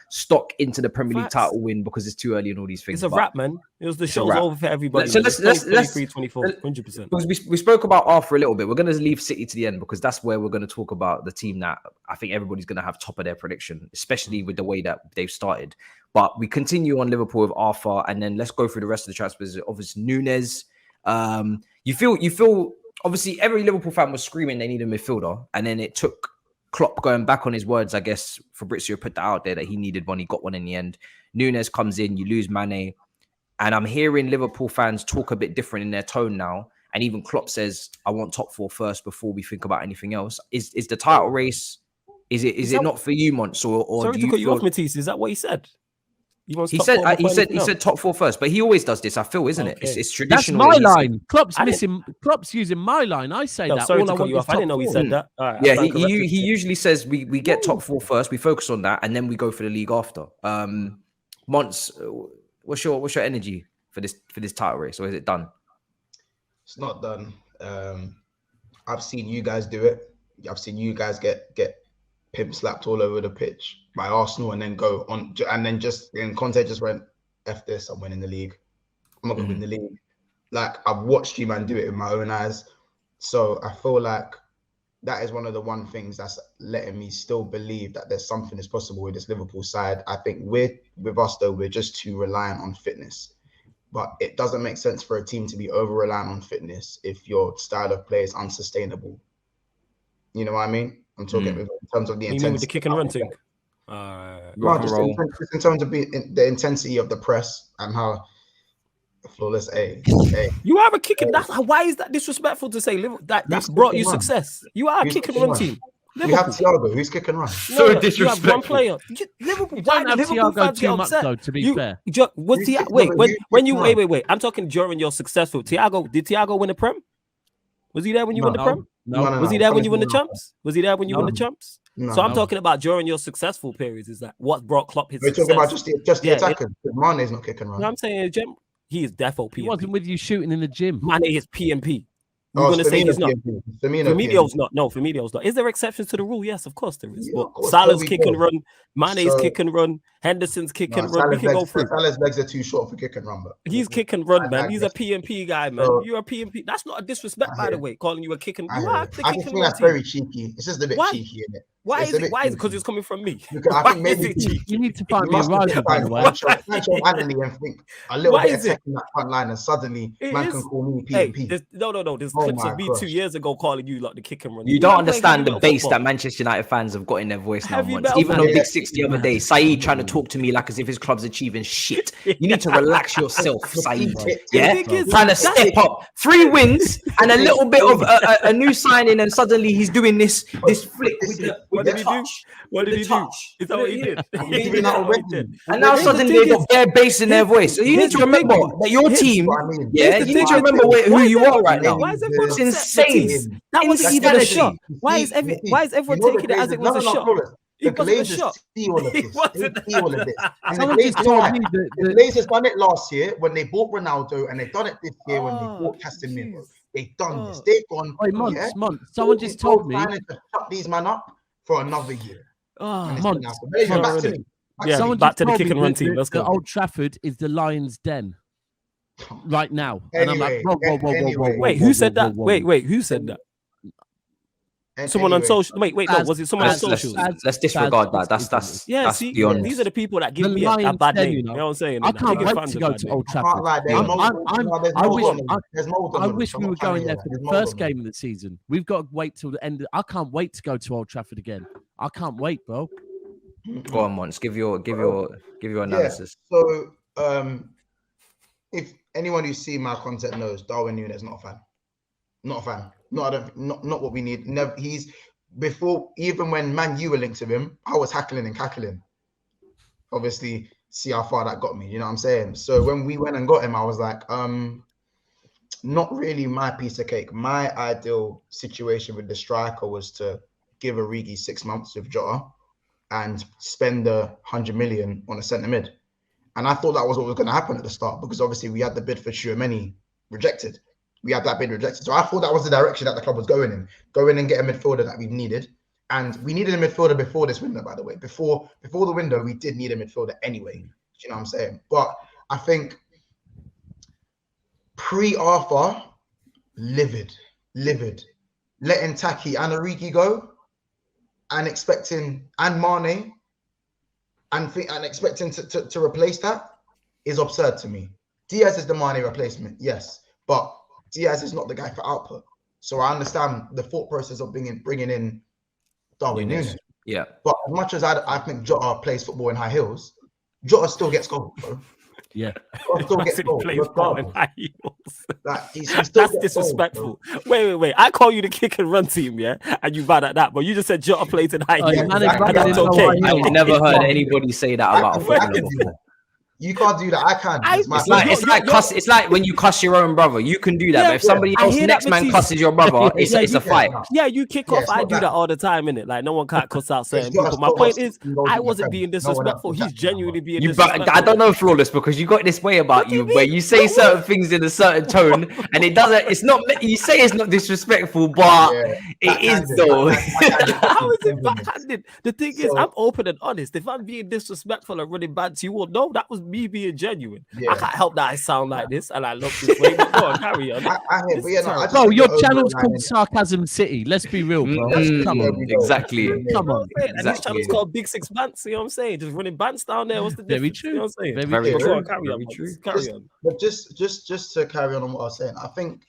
stock into the Premier League title win because it's too early and all these things. It's a wrap, man. It was the show's over for everybody. So let's 24, 100%. Because we spoke about Arthur a little bit. We're going to leave City to the end because that's where we're going to talk about the team that I think everybody's going to have top of their prediction, especially with the way that they've started. But we continue on Liverpool with Arthur, and then let's go through the rest of the transfers. Obviously, Nunez. You feel obviously every Liverpool fan was screaming they need a midfielder, and then it took Klopp going back on his words. I guess Fabrizio put that out there that he needed one. He got one in the end. Nunez comes in, you lose Mane. And I'm hearing Liverpool fans talk a bit different in their tone now. And even Klopp says, I want top 4 first before we think about anything else. Is the title race, is it not for you, Monts? Or sorry do to you cut you off, Matisse. Is that what he said? He said top 4 first, but he always does this, I feel, isn't it? It's traditional. That's my line. Klopp's using my line. I say that. Sorry to cut you off. I didn't know he said that. Right, yeah, he usually says we get top 4 first, we focus on that, and then we go for the league after. Monts, what's your energy for this title race, or is it done? It's not done. I've seen you guys do it. I've seen you guys get pimp slapped all over the pitch by Arsenal, and then go on, and then Conte just went, F this, I'm winning the league. I'm not gonna win the league. Like, I've watched you man do it in my own eyes. So I feel like that is one of the things that's letting me still believe that there's something that's possible with this Liverpool side. I think with us though, we're just too reliant on fitness. But it doesn't make sense for a team to be over-reliant on fitness if your style of play is unsustainable. You know what I mean? I'm talking in terms of the intensity. You mean with the kick and run thing? Just in terms of the intensity of the press and how flawless You are a kick and why is that disrespectful to say that's brought you success? You are a kick and run team. We have Thiago, who's kick and run. So disrespectful. You have one player. Liverpool, don't have Thiago too much though, to be fair. Wait. I'm talking during your successful. Did Thiago win the Prem? Was he there when you won the Prem? No. Was he there when you won the Champs? Was he there when you won the Champs? No, so I'm talking about during your successful periods. Is that what brought Klopp his success? We're talking about just the attackers. Mane's not kick and run. No, I'm saying he is defo PMP. He wasn't with you shooting in the gym. Mane is PMP. You're going to say he's not. Firmino's not. No, Firmino's not. Is there exceptions to the rule? Yes, of course there is. Yeah, but Salah's kick and run, Mane's kick and run, Henderson's kick and run. We can go through. Salah's legs are too short for kick and run, but he's kick and run, man. He's a PMP guy, man. You're a PMP. That's not a disrespect, by the way, calling you a kick and run. I think that's very cheeky. It's just a bit cheeky, isn't it? Why is it? Why is it? Because it's coming from me. I think maybe you need to find me a rival, by the way. And think a little bit of taking that front line, and suddenly man can call me PMP. No. There's clips of me 2 years ago calling you like the kick and run. You don't understand the base that Manchester United fans have got in their voice now. Even on Big 6 the other day, Saeed trying to talk to me like as if his club's achieving shit. You need to relax yourself, Saeed. Yeah, trying to step up. 3 wins and a little bit of a new signing, and suddenly he's doing this flick with what did he do? What did he do? Is that what he did? And now suddenly they've got bare bass in their voice. So you need to remember that your team, you need to remember who you are right now. Why is everyone it's insane. That wasn't even a shot. Why is everyone taking it as it was a shot? The Glazers see all of this. They see all of this. And the Glazers done it last year when they bought Ronaldo, and they've done it this year when they bought Casemiro. They've done this. They've gone. Wait, Monts. Someone just told me to shut these man up for another year. Monts. Back to the kick and run team. Let's go. Old Trafford is the Lions' den right now. And I'm like, whoa. Wait, who said that? Wait, who said that? And Someone on anyway, social. Wait, no. Was it someone on social? Let's disregard that. That's See, beyond. these are the people that give The me a Lions bad den, name. you You know. know what I'm saying? I can't Biggest wait fans to of go bad to name. Old I can't Trafford. lie, there's I mold wish we were going there for the first game of the season. We've got to wait till the end. I can't wait to go to Old Trafford again. I can't wait, bro. Go on, Monts. Give your analysis. Yeah. So, if anyone who's seen my content knows, Darwin Nunez not a fan. Not a fan. Not what we need. Never. He's before, even when Man U were linked to him, I was hackling and cackling. Obviously, see how far that got me. You know what I'm saying? So when we went and got him, I was like, not really my piece of cake. My ideal situation with the striker was to give Origi 6 months with Jota and spend the 100 million on a centre mid. And I thought that was what was going to happen at the start, because obviously we had the bid for Tchouaméni rejected. We had that bid rejected. So I thought that was the direction that the club was going in. Go in and get a midfielder that we've needed. And we needed a midfielder before this window, by the way. Before the window, we did need a midfielder anyway. Do you know what I'm saying? But I think pre-Arthur, livid. Letting Taki and Origi go and expecting, and Mane, and expecting to replace that is absurd to me. Diaz is the Mane replacement, yes. But Diaz is not the guy for output. So I understand the thought process of bringing in Darwin Nunez. Yeah. But as much as I think Jota plays football in high heels, Jota still gets goals, bro. Yeah. Jota still gets goals. Like, that's disrespectful. Goals, wait. I call you the kick and run team, yeah? And you bad at that, but you just said Jota plays in high heels. That's okay. I've never heard anybody say that about a footballer before. You can't do that. I can. It's like when you cuss your own brother. You can do that, but if somebody else, next man cusses your brother, it's a fight. Yeah, you kick off. I do that all the time, innit? Like no one can't cuss out certain people. My point is, I wasn't being disrespectful. He's genuinely being disrespectful. I don't know, Flawless, because you got this way about you where you say certain things in a certain tone, and it doesn't. It's not. You say it's not disrespectful, but it is though. How is it backhanded? The thing is, I'm open and honest. If I'm being disrespectful and running bad to you, well, no, that was me being genuine. I can't help that I sound like this and I look this way. But go on, carry on. Bro, your channel's called Sarcasm City. Let's be real, bro. Come on. Exactly. Come on. And this channel's called Big Six Bants. You know what I'm saying? Just running bants down there. What's the difference? Very true. You know what I'm saying? Very true. On, carry on. But just to carry on what I was saying, I think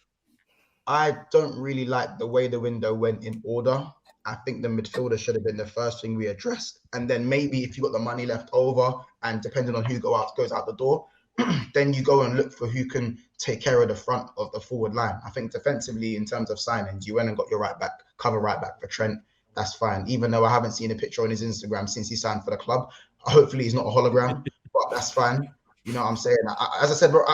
I don't really like the way the window went in order. I think the midfielder should have been the first thing we addressed. And then maybe if you got the money left over and depending on who goes out the door, then you go and look for who can take care of the front of the forward line. I think defensively, in terms of signings, you went and got your cover right back for Trent. That's fine. Even though I haven't seen a picture on his Instagram since he signed for the club. Hopefully he's not a hologram, but that's fine. You know what I'm saying? As I said, bro,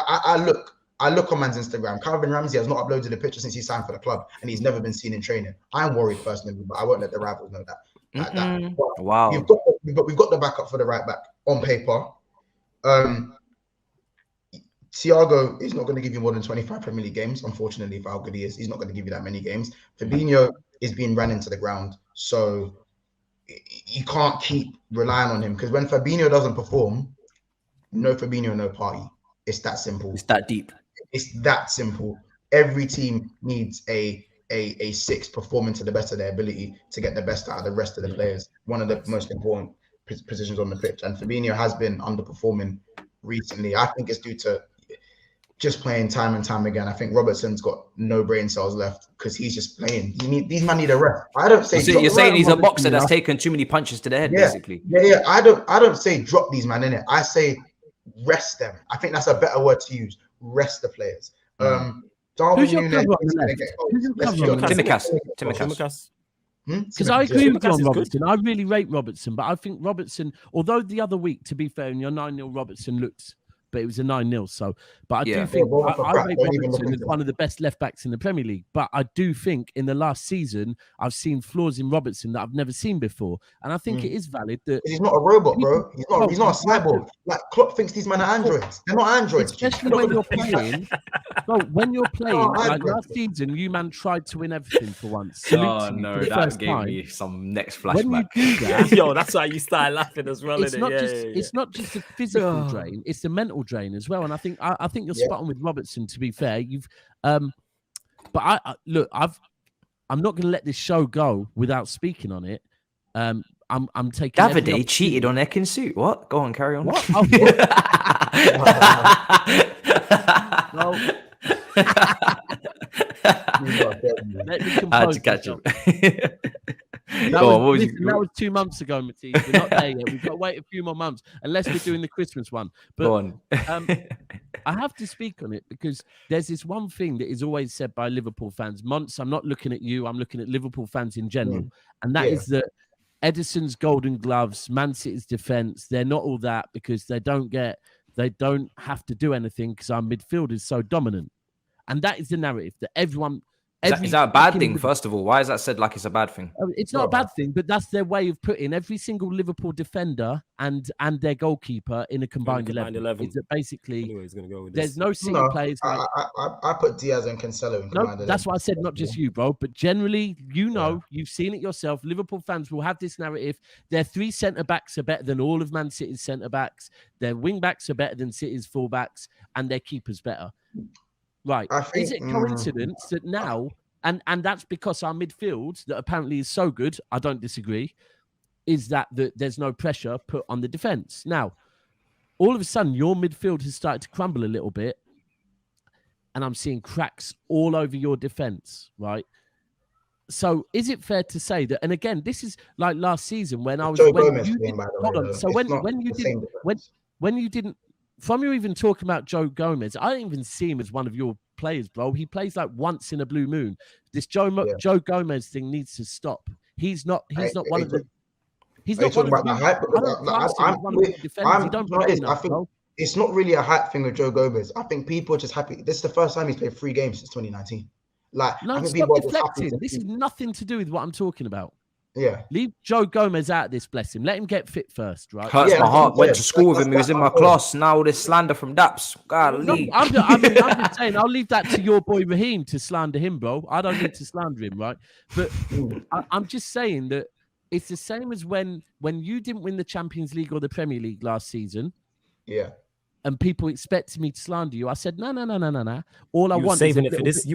I look on man's Instagram. Calvin Ramsey has not uploaded a picture since he signed for the club, and he's never been seen in training. I'm worried personally, but I won't let the rivals know that. Wow. We've got the backup for the right back on paper. Thiago is not going to give you more than 25 Premier League games, unfortunately, for how good he is. He's not going to give you that many games. Fabinho is being ran into the ground, so you can't keep relying on him, because when Fabinho doesn't perform, no Fabinho, no party. It's that simple. It's that deep. It's that simple. Every team needs a six performing to the best of their ability to get the best out of the rest of the players. One of the most important positions on the pitch. And Fabinho has been underperforming recently. I think it's due to just playing time and time again. I think Robertson's got no brain cells left because he's just playing. These men need a rest. I don't say you're saying he's a boxer that's taken too many punches to the head, basically. Yeah. I don't say drop these men in it. I say rest them. I think that's a better word to use. Rest the players. Darwin Nunez Timicas. Because I agree with you on Robertson. I really rate Robertson, but I think Robertson, although the other week, to be fair, in your 9-0 Robertson looked, but it was a 9-0. So, but I do think I rate Robertson as one of the best left backs in the Premier League. But I do think in the last season, I've seen flaws in Robertson that I've never seen before, and I think it is valid that he's not a robot, bro. He's not a cyborg. Like Klopp thinks these men are androids. They're not androids. Especially when you're playing. Bro, when you're playing, like last season, you man tried to win everything for once. Oh no, that gave me some next flashback. When you do that, yo, that's why you start laughing as well. It's not just a physical drain; it's the mental drain as well. And I think you're spot on with Robertson. To be fair, you've, but I look, I'm not going to let this show go without speaking on it. I'm taking. Davide cheated on Ekin Suit. What? Go on, carry on. What? Oh, what? Let me compose. I had to catch him. That was 2 months ago, Matisse. We're not there yet. We've got to wait a few more months, unless we're doing the Christmas one. But Go on. I have to speak on it because there's this one thing that is always said by Liverpool fans. Monts, I'm not looking at you. I'm looking at Liverpool fans in general. And that is that Edison's golden gloves, Man City's defence, they're not all that because they don't have to do anything because our midfield is so dominant. And that is the narrative that everyone... Is that a bad thing, first of all? Why is that said like it's a bad thing? It's not a bad thing, but that's their way of putting every single Liverpool defender and their goalkeeper in a combined 11. It's that basically Anyways, gonna go with there's no City players. I put Diaz and Cancelo in combined 11. That's why I said not just you, bro, but generally, you've seen it yourself. Liverpool fans will have this narrative. Their 3 centre-backs are better than all of Man City's centre-backs. Their wing-backs are better than City's full-backs, and their keeper's better. Right. Is it coincidence that now, and that's because our midfield, that apparently is so good, I don't disagree, is that there's no pressure put on the defence. Now, all of a sudden, your midfield has started to crumble a little bit, and I'm seeing cracks all over your defence, right? So is it fair to say that, and again, this is like last season when I was... When you didn't, from you even talking about Joe Gomez, I don't even see him as one of your players, bro. He plays like once in a blue moon. This Joe Gomez thing needs to stop. He's not one of the... He's not one of the hype. I think it's not really a hype thing with Joe Gomez. I think people are just happy. This is the first time he's played 3 games since 2019. I think stop deflecting. This is nothing to do with what I'm talking about. Yeah. Leave Joe Gomez out of this, bless him. Let him get fit first, right? Hurts my heart. Went to school with him. He was in my class. Now all this slander from Daps. I'm just saying, I'll leave that to your boy Raheem to slander him, bro. I don't need to slander him, right? But I'm just saying that it's the same as when you didn't win the Champions League or the Premier League last season. Yeah. And people expected me to slander you. I said, no. All I want you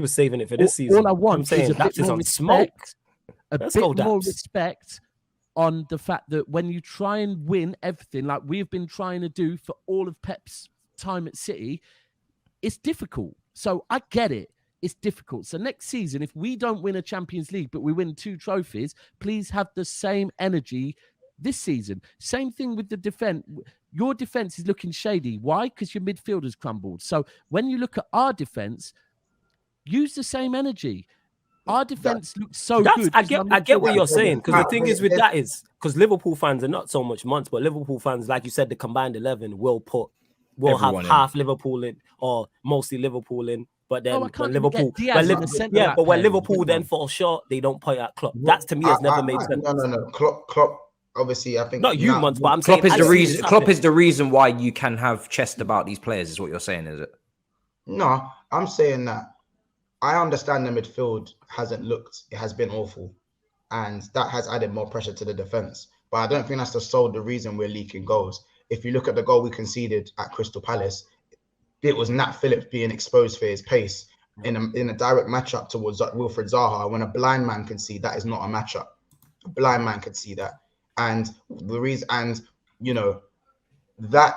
were saving it for this season. All I want is a bit more respect. Let's go, more respect on the fact that when you try and win everything, like we've been trying to do for all of Pep's time at City, it's difficult. So I get it. It's difficult. So next season, if we don't win a Champions League, but we win 2 trophies, please have the same energy this season. Same thing with the defense. Your defense is looking shady. Why? Because your midfield has crumbled. So when you look at our defense, use the same energy. Our defense looks so good. I get what you're saying, because the thing is with that is because Liverpool fans are not so much Monts, but Liverpool fans, like you said, the combined 11 will have half Liverpool in or mostly Liverpool in. But then when Liverpool then fall short, they don't point at Klopp. That to me has never made sense. No. Klopp. Obviously, I think not you, Monts, but I'm saying Klopp is the reason why you can have chest about these players. Is what you're saying, is it? No, I'm saying that I understand the midfield it has been awful, and that has added more pressure to the defense. But I don't think that's the reason we're leaking goals. If you look at the goal we conceded at Crystal Palace, it was Nat Phillips being exposed for his pace in a direct matchup towards Wilfred Zaha. When a blind man can see that is not a matchup, a blind man can see that. And the reason, that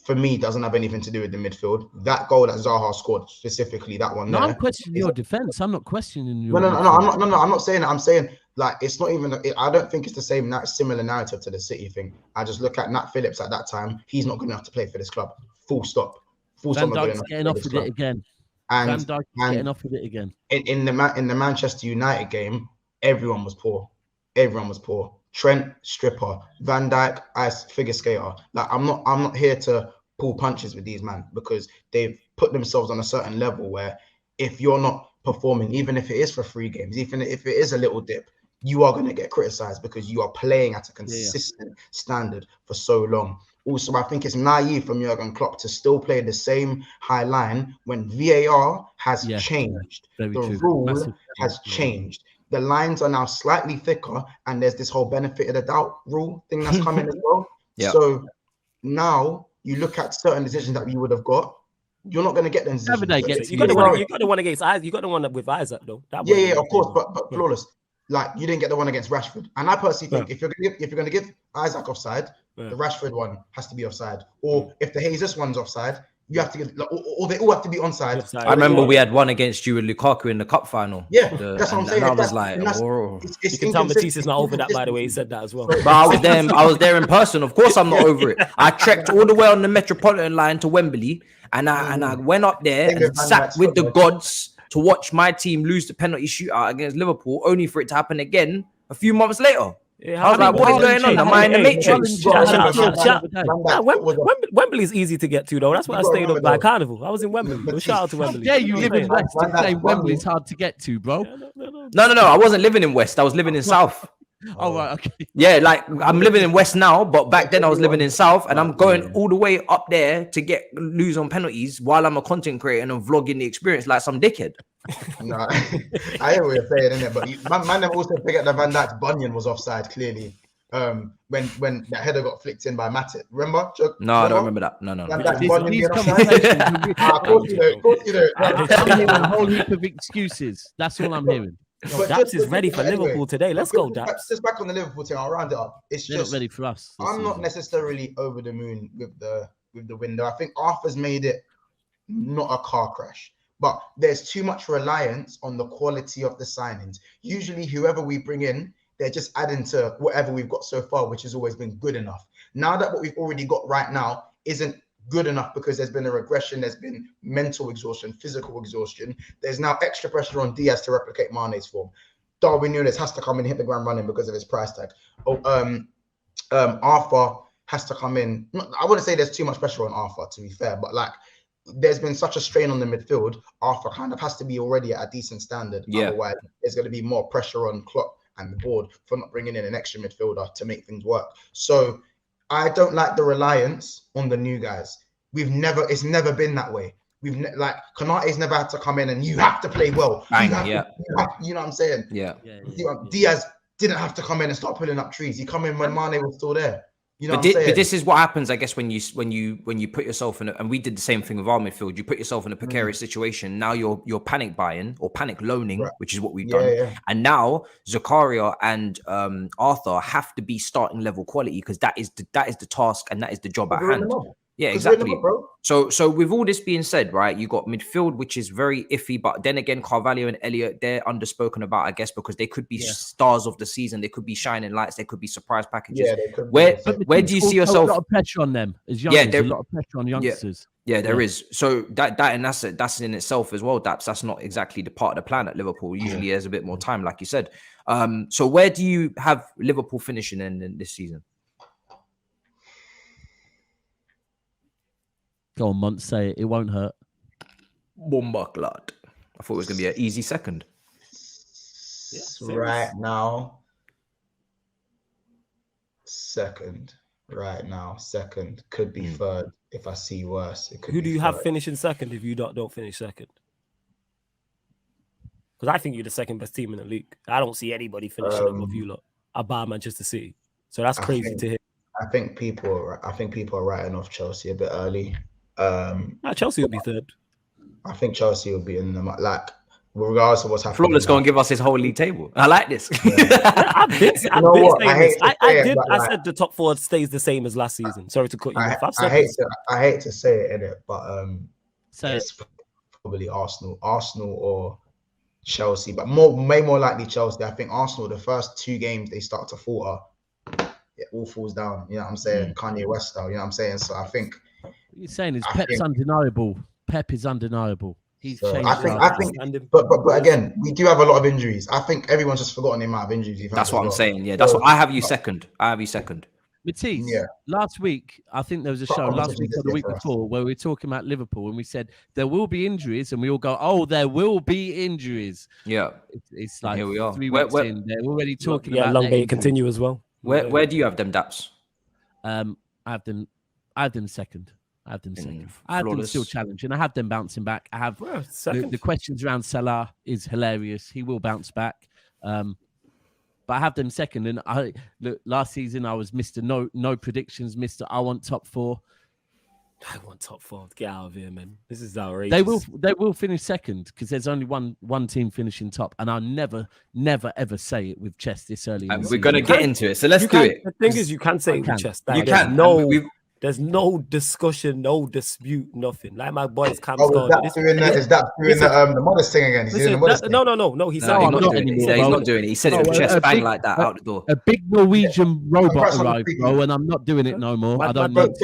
for me doesn't have anything to do with the midfield. That goal that Zaha scored, specifically that one. No, I'm questioning your defense. I'm not questioning your. No. I'm not saying that. I'm saying like it's not even. I don't think it's the similar narrative to the City thing. I just look at Nat Phillips at that time. He's not good enough to play for this club. Full stop. Van Dijk's getting off with it again. Van Dijk's getting off with it again. In the Manchester United game, everyone was poor. Trent, stripper. Van Dijk, ice figure skater. Like I'm not here to pull punches with these men, because they've put themselves on a certain level where if you're not performing, even if it is for 3 games, even if it is a little dip, you are going to get criticized because you are playing at a consistent standard for so long. Also, I think it's naive from Jurgen Klopp to still play the same high line when VAR has changed. The rule has changed. The lines are now slightly thicker, and there's this whole benefit of the doubt rule thing that's coming as well. So now you look at certain decisions that you would have got. you're not going to get them decisions. You got the one against Isaac. You got the one with Isaac though. Yeah, of course, but flawless. Like you didn't get the one against Rashford, and I personally think if you're going to give Isaac offside, the Rashford one has to be offside, or if the Jesus one's offside, you have to get, or they all have to be onside. I remember we had one against you and Lukaku in the cup final. Yeah, that's what I'm saying. I was like, you can tell Matisse is not over that. By the way, he said that as well. But I was there in person. Of course, I'm not over it. I trekked all the way on the Metropolitan line to Wembley, and I went up there and sat with the gods to watch my team lose the penalty shootout against Liverpool, only for it to happen again a few months later. Yeah, I was like, what is going on? Am I in the Matrix? Wembley's easy to get to, though. That's why I stayed up by Carnival. I was in Wembley. But shout out to Wembley. Yeah, you live in West and say Wembley's hard to get to, bro. No. I wasn't living in West. I was living in South. Oh, right, okay. Yeah, like I'm living in West now, but back then I was living in South, and I'm going all the way up there to lose on penalties while I'm a content creator and I'm vlogging the experience like some dickhead. No, I hear what you're saying, innit? But man, also forget that Van Dijk's bunion was offside clearly. When that header got flicked in by Matip, remember? No, I don't remember that. No. These conversations, of course you don't. I'm hearing a whole heap of excuses. That's all I'm hearing. Daps is ready for Liverpool today. Let's go, Daps. Just back on the Liverpool team, I'll round it up. It's They're just not ready for us. I'm not necessarily over the moon with the window. I think Arthur's made it not a car crash, but there's too much reliance on the quality of the signings. Usually, whoever we bring in, they're just adding to whatever we've got so far, which has always been good enough. Now that what we've already got right now isn't good enough because there's been a regression, there's been mental exhaustion, physical exhaustion. There's now extra pressure on Diaz to replicate Mane's form. Darwin Nunez has to come in and hit the ground running because of his price tag. Arthur has to come in. I wouldn't say there's too much pressure on Arthur, to be fair, but like there's been such a strain on the midfield. Arthur kind of has to be already at a decent standard. Yeah. Otherwise, there's going to be more pressure on Klopp and the board for not bringing in an extra midfielder to make things work. So I don't like the reliance on the new guys. It's never been that way. Like Konate's never had to come in and you have to play well. You know what I'm saying? Yeah. Diaz didn't have to come in and start pulling up trees. He come in when Mane was still there. You know but this is what happens, I guess, when you put yourself in and we did the same thing with our midfield. You put yourself in a precarious situation. Now you're panic buying or panic loaning, which is what we've done. Yeah. And now Zakaria and Arthur have to be starting level quality because that is the task and that is the job at hand. Yeah, exactly. So with all this being said, right, you got midfield, which is very iffy, but then again, Carvalho and Elliott, they're underspoken about, I guess, because they could be stars of the season. They could be shining lights. They could be surprise packages. Yeah, where do you see yourself? A lot of pressure on them as youngsters. Yeah, a lot of pressure on youngsters. Yeah, there is. So that's in itself as well, Daps. That's not exactly the part of the plan at Liverpool. Usually there's a bit more time, like you said. So where do you have Liverpool finishing in this season? Go on, Monts, say it. It won't hurt. Bomba-clad. I thought it was going to be an easy second. Right now, second. Could be third if I see worse. Who do you have finishing second if you don't finish second? Because I think you're the second best team in the league. I don't see anybody finishing above you lot. I bar Manchester City. So that's crazy to hear. I think people are writing off Chelsea a bit early. Chelsea will be third. I think Chelsea will be in them. Like, regardless of what's happening. Flawless going to give us his whole league table. I like this. I've been saying this. I said the top four stays the same as last season. Sorry to cut you off. I hate to say it, innit? But it's probably Arsenal or Chelsea, but way more likely Chelsea. I think Arsenal, the first two games they start to falter, it all falls down. You know what I'm saying? Kanye West style. You know what I'm saying? So I think. What you're saying is Pep's undeniable. Pep is undeniable. He's changed. I think, but again, we do have a lot of injuries. I think everyone's just forgotten the amount of injuries. That's what I'm saying. Yeah, that's what I have you second. Matisse, last week, I think there was a show last week or the week before where we were talking about Liverpool and we said there will be injuries and we all go, oh, there will be injuries. Yeah. It's like here we are. 3 weeks in, they're already talking about long may it continue as well. Where do you have them, Daps? I have them second. I have them still challenging. I have them bouncing back. I have the questions around Salah is hilarious. He will bounce back. But I have them second. And last season I was Mr. No predictions, Mr. I want top four. I want top 4. Get out of here, man. This is outrageous. They will finish second because there's only one team finishing top, and I'll never ever say it with chest this early. We're gonna get into it, so let's do it. The thing is, you can say it with chest. You can. There's no discussion, no dispute, nothing. Like my boys can't go. Is that doing the modest thing again? He's doing the modest thing. No. He's not doing it. He's not doing it. He said it with chest bang like that out the door. A big Norwegian robot arrived, bro, and I'm not doing it no more. I don't know.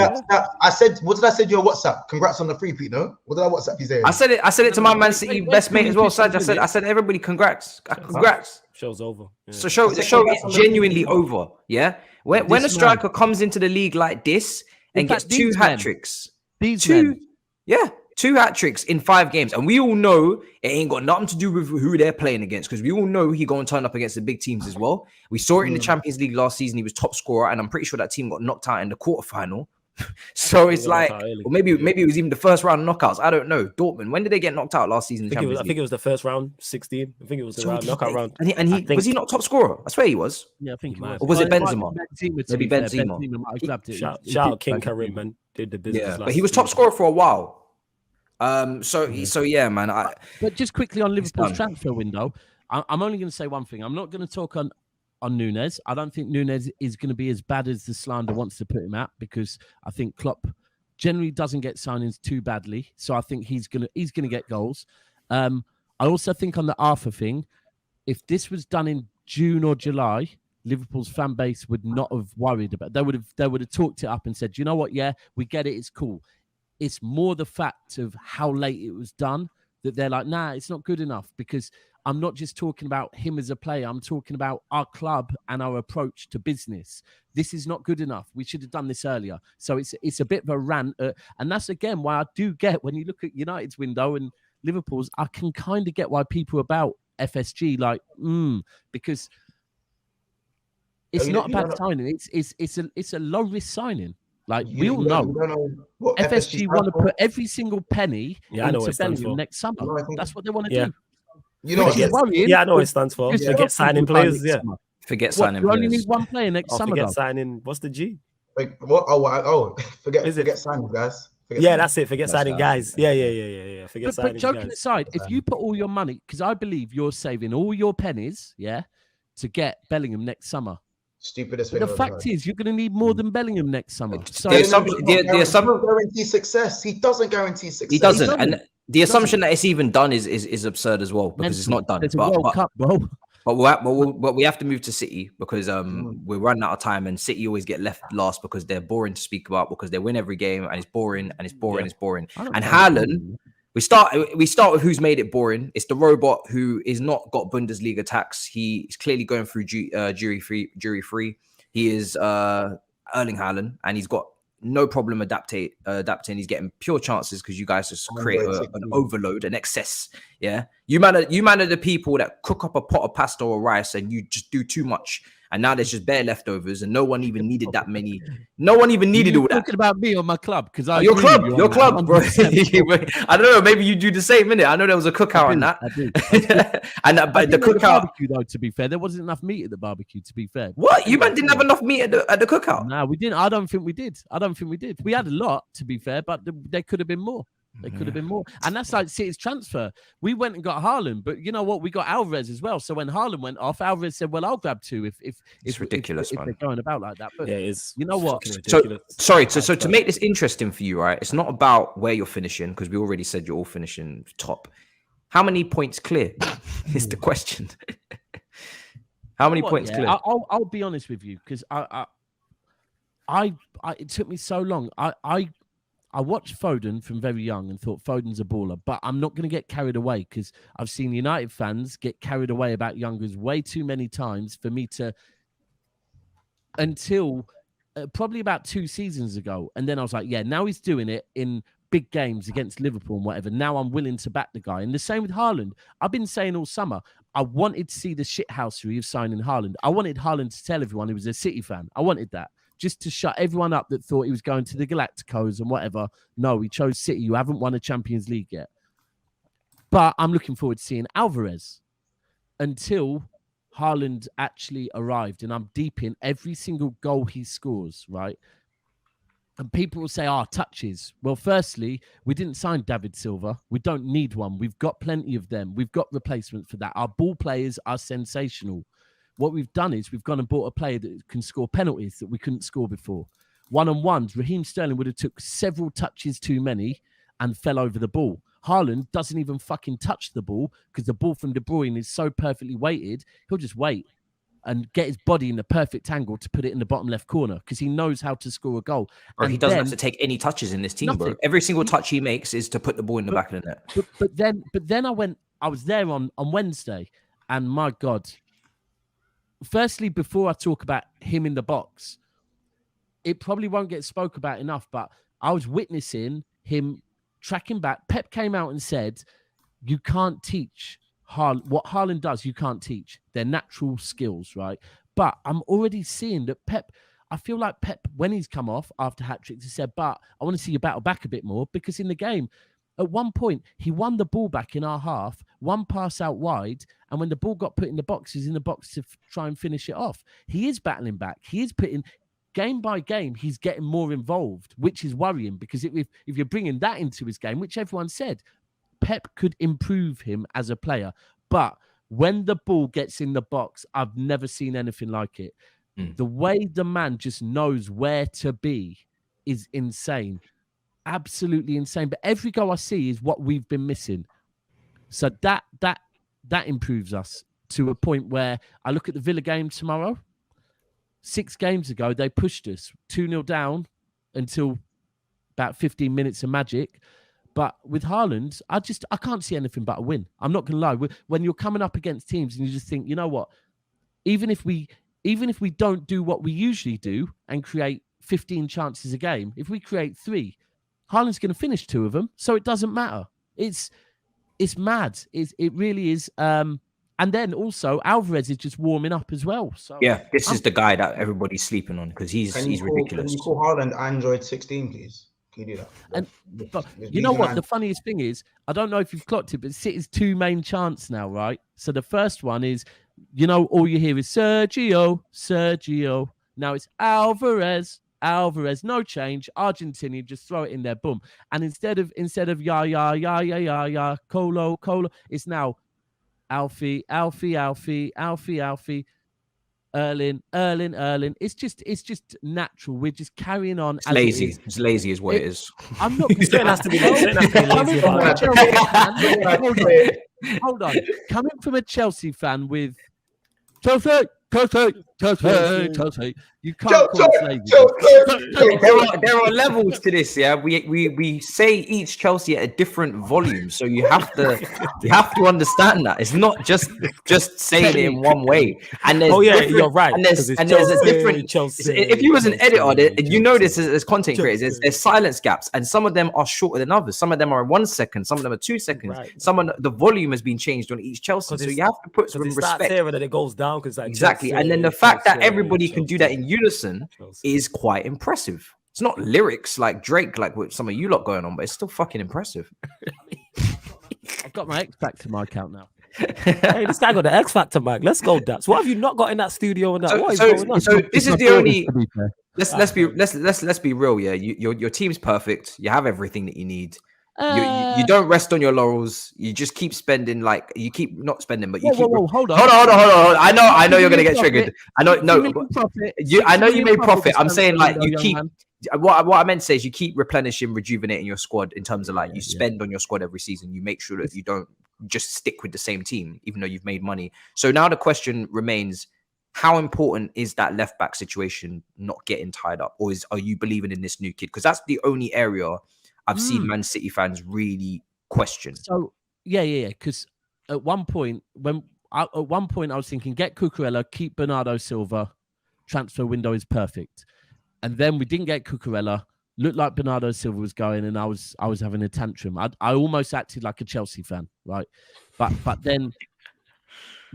I said, what did I say to your WhatsApp? Congrats on the free-peat, no? What did I WhatsApp you say? I said it to my Man City best mate as well, Saj. I said everybody congrats. Show's over. Yeah. So the show is genuinely over. Yeah. When a striker comes into the league like this and gets 2 hat-tricks. Two hat-tricks in 5 games. And we all know it ain't got nothing to do with who they're playing against, because we all know he going to turn up against the big teams as well. We saw it in the Champions League last season. He was top scorer, and I'm pretty sure that team got knocked out in the quarterfinal. So it's like, or maybe it was even the first round knockouts. I don't know. Dortmund, when did they get knocked out last season? I think it was the first round, 16. I think it was the knockout round. And he was he not top scorer? I swear he was. Yeah, I think he was. Or was it Benzema? Maybe Benzema. Benzema. Shout out King Karim, man. Did the business. Yeah, but he was top scorer for a while. So yeah, man. But just quickly on Liverpool's transfer window, I'm only going to say one thing. I'm not going to talk on Nunez. I don't think Nunez is going to be as bad as the slander wants to put him at, because I think Klopp generally doesn't get signings too badly. So I think he's gonna get goals. I also think on the Arthur thing, if this was done in June or July, Liverpool's fan base would not have worried about it. They would have talked it up and said, you know what, yeah, we get it, it's cool. It's more the fact of how late it was done that they're like, nah, it's not good enough, because I'm not just talking about him as a player. I'm talking about our club and our approach to business. This is not good enough. We should have done this earlier. So it's a bit of a rant. And that's, again, why I do get, when you look at United's window and Liverpool's, I can kind of get why people about FSG, like, because it's not a bad signing. It's a low-risk signing. Like, we all know FSG want to put every single penny into Bellingham next summer. That's what they want to do. You know what? I know what it stands for. Forget signing players. Yeah. Forget signing players. You only need one player next summer. Forget signing. What's the G? Like, what? Forget signing, guys. That's it. Forget signing guys. Yeah. Forget signing. But joking aside, if you put all your money, because I believe you're saving all your pennies, to get Bellingham next summer. Stupidest thing. The fact is, you're going to need more than Bellingham next summer. So the assumption guarantee success. He doesn't guarantee success. He doesn't. And the assumption that it's even done is absurd as well, because it's not done. It's a World Cup, bro. But we have to move to City, because we're running out of time, and City always get left last because they're boring to speak about, because they win every game and it's boring. And Haaland, we start with who's made it boring. It's the robot who is not got Bundesliga tax. He's clearly going through jury free. He is Erling Haaland, and he's got no problem adapting. He's getting pure chances because you guys just create an overload, an excess. Yeah, you man are the people that cook up a pot of pasta or rice and you just do too much. And now there's just bare leftovers, and no one even needed that many. No one even needed all that. Talking about me or my club, because your club, bro. I don't know. Maybe you do the same, innit? I know there was a cookout on that. I did. But the cookout, barbecue, though, to be fair, there wasn't enough meat at the barbecue. To be fair, what you man didn't have enough meat at the cookout? No, we didn't. I don't think we did. We had a lot, to be fair, but there could have been more. And that's like City's transfer. We went and got Haaland, but you know what? We got Alvarez as well. So when Haaland went off, Alvarez said, "Well, I'll grab 2 if ridiculous, if they're going about like that." But yeah, it's you know what? So to make this interesting for you, right? It's not about where you're finishing, because we already said you're all finishing top. How many points clear is the question? How many points clear? I'll be honest with you, because I it took me so long. I watched Foden from very young and thought Foden's a baller, but I'm not going to get carried away, because I've seen United fans get carried away about youngers way too many times for me to, until probably about 2 seasons ago. And then I was like, yeah, now he's doing it in big games against Liverpool and whatever. Now I'm willing to back the guy. And the same with Haaland. I've been saying all summer, I wanted to see the shithousery of signing Haaland. I wanted Haaland to tell everyone he was a City fan. I wanted that, just to shut everyone up that thought he was going to the Galacticos and whatever. No, he chose City. You haven't won a Champions League yet. But I'm looking forward to seeing Alvarez until Haaland actually arrived. And I'm deep in every single goal he scores, right? And people will say, touches. Well, firstly, we didn't sign David Silva. We don't need one. We've got plenty of them. We've got replacements for that. Our ball players are sensational. What we've done is we've gone and bought a player that can score penalties that we couldn't score before. One-on-ones, Raheem Sterling would have took several touches too many and fell over the ball. Haaland doesn't even fucking touch the ball because the ball from De Bruyne is so perfectly weighted. He'll just wait and get his body in the perfect angle to put it in the bottom left corner because he knows how to score a goal. Or he doesn't have to take any touches in this team, bro. Every single touch he makes is to put the ball in the back of the net. But then I was there on Wednesday, and my God. Firstly, before I talk about him in the box, it probably won't get spoke about enough, but I was witnessing him tracking back. Pep came out and said, you can't teach what Haaland does, you can't teach. They're natural skills, right? But I'm already seeing that Pep, I feel like Pep, when he's come off after hat-tricks, he said, but I want to see you battle back a bit more because in the game, at one point, he won the ball back in our half, one pass out wide, and when the ball got put in the box, he's in the box to try and finish it off. He is battling back. He is putting, game by game, he's getting more involved, which is worrying because if you're bringing that into his game, which everyone said, Pep could improve him as a player. But when the ball gets in the box, I've never seen anything like it. The way the man just knows where to be is insane. Absolutely insane. But every goal I see is what we've been missing. So that improves us to a point where I look at the Villa game tomorrow. 6 games ago, they pushed us 2-0 down until about 15 minutes of magic. But with Haaland, I can't see anything but a win. I'm not going to lie. When you're coming up against teams and you just think, you know what, even if we don't do what we usually do and create 15 chances a game, if we create 3, Haaland's going to finish 2 of them, so it doesn't matter. It's mad. It really is. And then also Alvarez is just warming up as well. So yeah, this is the guy that everybody's sleeping on because he's ridiculous. Can you call Haaland Android 16, please? Can you do that? But you know what? The funniest thing is, I don't know if you've clocked it, but City's 2 main chants now, right? So the first one is, all you hear is Sergio. Now it's Alvarez. No change. Argentina, just throw it in there, boom. And instead of Colo, it's now Alfie, Erling. It's just natural. We're just carrying on. It's lazy. It's lazy is what it is. I'm not going to have to be lazy about it. Hold on. Coming from a Chelsea fan with Chelsea. You can't call us lazy. There are levels to this, yeah. We say each Chelsea at a different volume, so you have to understand that it's not just saying it in one way. And there's you're right. And there's a different Chelsea. If you was an editor, you know this as content creators. There's silence gaps, and some of them are shorter than others. Some of them are 1 second. Some of them are 2 seconds. Right. Some of the volume has been changed on each Chelsea, so you have to put some respect. There and then it goes down because exactly. And then the fact that everybody can do that in unison is quite impressive. It's not lyrics like Drake, like with some of you lot going on, but it's still fucking impressive. I've got my X Factor mic out now. Hey, this guy got the X Factor mic. Let's go, Daps. What have you not got in that studio and that? What is going on? So this is the only. Let's be real. Yeah, your team's perfect. You have everything that you need. You don't rest on your laurels. You just keep spending, you keep not spending, but you keep. Hold on. I know you're gonna get triggered. I know you made profit. I'm saying you keep. What I meant to say is you keep replenishing, rejuvenating your squad in terms of you spend on your squad every season. You make sure that you don't just stick with the same team, even though you've made money. So now the question remains: how important is that left back situation not getting tied up, or are you believing in this new kid? Because that's the only area I've seen Man City fans really question. So yeah. Because at one point I was thinking, get Cucurella, keep Bernardo Silva, transfer window is perfect. And then we didn't get Cucurella. Looked like Bernardo Silva was going, and I was having a tantrum. I almost acted like a Chelsea fan, right? But then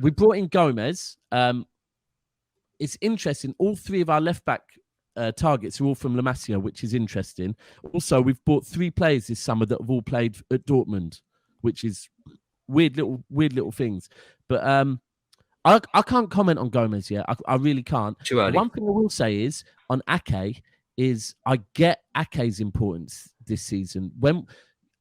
we brought in Gomez. It's interesting. All 3 of our left back targets are all from La Masia, which is interesting. Also, we've bought 3 players this summer that have all played at Dortmund, which is weird little things. But I can't comment on Gomez yet. I really can't. Too early. One thing I will say is on Ake, is I get Ake's importance this season.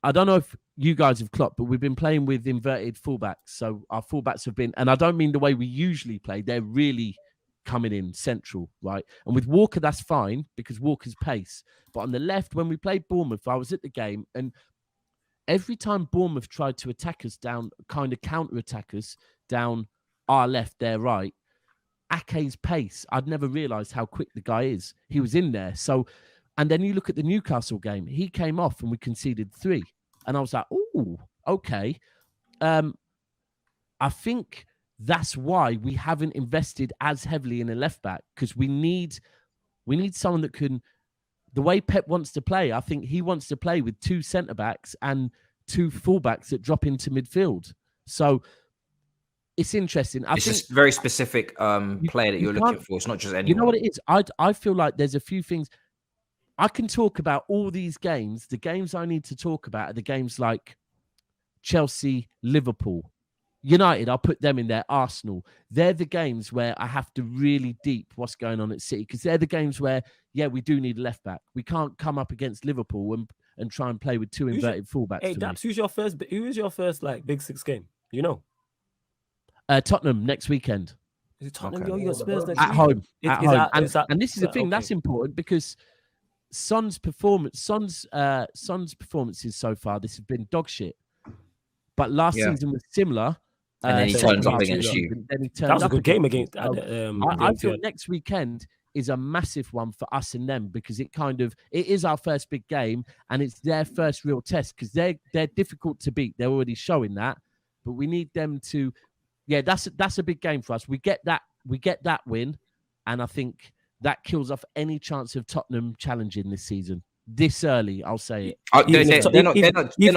I don't know if you guys have clocked, but we've been playing with inverted fullbacks. So our fullbacks have been, and I don't mean the way we usually play, they're really coming in central, right? And with Walker, that's fine because Walker's pace. But on the left, when we played Bournemouth, I was at the game, and every time Bournemouth tried to attack us down, kind of counter-attack us down our left, their right, Ake's pace, I'd never realised how quick the guy is. He was in there. So, and then you look at the Newcastle game, he came off and we conceded 3. And I was like, oh, okay. I think that's why we haven't invested as heavily in a left back, because we need someone that can, the way Pep wants to play, I think he wants to play with 2 centre backs and 2 fullbacks that drop into midfield. So it's interesting. I think just very specific player that you're looking for. It's not just anyone. You know what it is? I feel like there's a few things. I can talk about all these games. The games I need to talk about are the games like Chelsea, Liverpool, United. I'll put them in there. Arsenal. They're the games where I have to really deep what's going on at City, because they're the games where, yeah, we do need a left back. We can't come up against Liverpool and try and play with 2 inverted fullbacks. Hey, Daps, who is your first like Big 6 game? You know? Tottenham next weekend. Is it Tottenham? Okay. You got Spurs next at week? home. At home. And this is the thing okay. that's important, because Son's performances so far, this has been dog shit. But last season was similar. And then he turns up against you. That was a good game against. I feel next weekend is a massive one for us and them, because it is our first big game and it's their first real test, because they're difficult to beat. They're already showing that, but we need them to. Yeah, that's a big game for us. We get that win, and I think that kills off any chance of Tottenham challenging this season. This early, I'll say it. They're not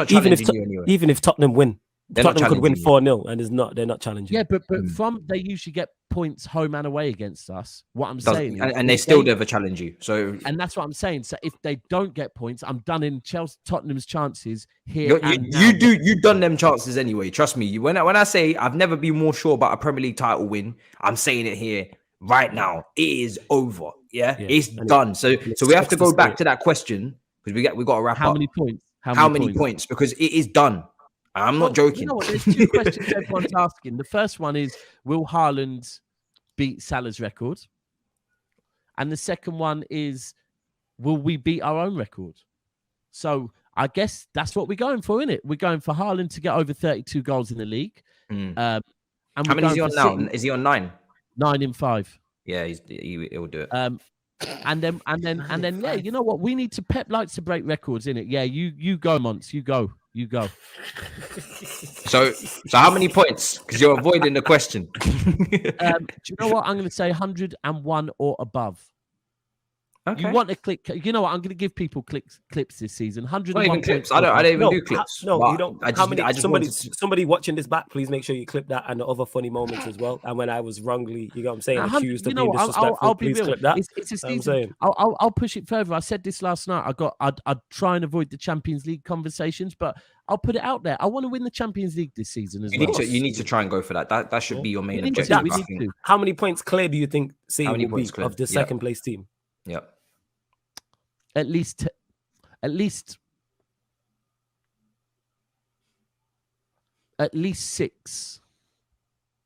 challenging you anyway. Even if Tottenham win, Tottenham could win 4-0, and they're not challenging. Yeah, but from they usually get points home and away against us. What I'm saying is, and they still never challenge you. So, and that's what I'm saying. So if they don't get points, I'm done in Tottenham's chances here. You've done them chances anyway. Trust me. When I say I've never been more sure about a Premier League title win, I'm saying it here right now. It is over. Yeah. It's done. So we have to go back to that question, because we got to wrap up. How many points? How many points? Because it is done. I'm not joking. You know what? There's 2 questions everyone's asking. The first one is, will Haaland beat Salah's record? And the second one is, will we beat our own record? So I guess that's what we're going for, isn't it? We're going for Haaland to get over 32 goals in the league. And how many is he on now? Is he on 9? 9 in 5. Yeah, he'll do it. And then, yeah, you know what? We need to. Pep likes to break records, innit? Yeah, you go, Monts. You go. So how many points? Because you're avoiding the question. Do you know what? I'm going to say 101 or above. Okay. You want to click? You know what? I'm going to give people clips this season. 101 not even clips. I don't even do clips. No, you don't. Somebody watching this back, please make sure you clip that and the other funny moments as well. And when I was wrongly, you know what I'm saying, accused of being disrespectful, please clip that. It's a season. I'll push it further. I said this last night. I'd try and avoid the Champions League conversations, but I'll put it out there. I want to win the Champions League this season as well. You need to try and go for that. That should be your main objective. How many points clear do you think City will be of the second place team? Yep. At least 6.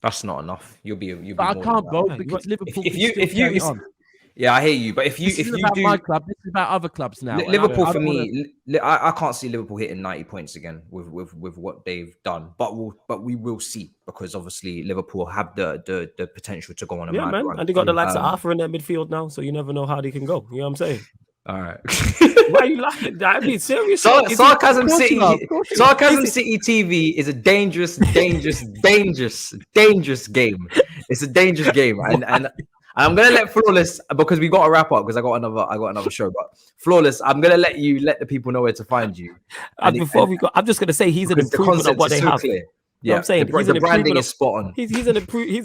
That's not enough. You'll be. But I can't vote because Liverpool. If you, yeah, I hear you. But if you do, my club, this is about other clubs now. Liverpool for me, I can't see Liverpool hitting 90 points again with what they've done. But we will see, because obviously Liverpool have the potential to go on a mad run. And they got the likes of Arthur in their midfield now, so you never know how they can go. You know what I'm saying? All right. Why are you laughing? I mean, seriously. Sarcasm City TV is a dangerous game. It's a dangerous game, and I'm gonna let Flawless, because we got to wrap up because I got another show. But Flawless, I'm gonna let the people know where to find you. I'm just gonna say he's an improvement on what they have. Clear. You know what I'm saying? The branding is spot on. He's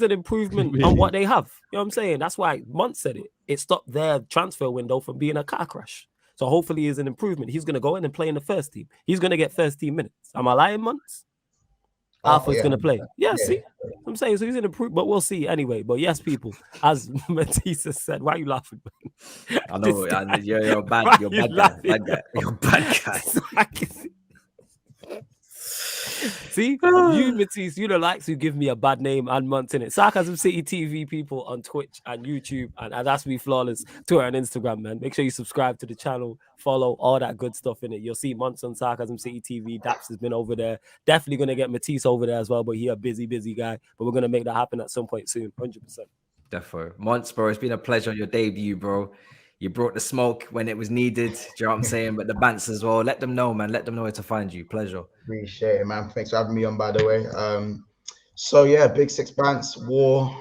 an improvement on what they have. You know what I'm saying? That's why Monts said it. It stopped their transfer window from being a car crash. So hopefully he's an improvement. He's going to go in and play in the first team. He's going to get first team minutes. Am I lying, Monts? Alpha's going to play. Yeah, see? I'm saying, so he's in a but we'll see anyway. But yes, people, as Matisse said, why are you laughing? I know, you're bad. You're bad guy. Bad guy. You're bad guy. See, you Matisse, you the likes who give me a bad name and Monts in it. Sarcasm City TV people on Twitch and YouTube, and that's me flawless Twitter and Instagram, man. Make sure you subscribe to the channel, follow all that good stuff in it. You'll see Monts on Sarcasm City TV. Daps has been over there. Definitely gonna get Matisse over there as well, but he a busy guy. But we're gonna make that happen at some point soon, 100%. Defo. Monts, bro, it's been a pleasure on your debut, bro. You brought the smoke when it was needed. Do you know what I'm saying? But the bants as well. Let them know, man. Let them know where to find you. Pleasure. Appreciate it, man. Thanks for having me on, by the way. So yeah, Big Six Bants, war.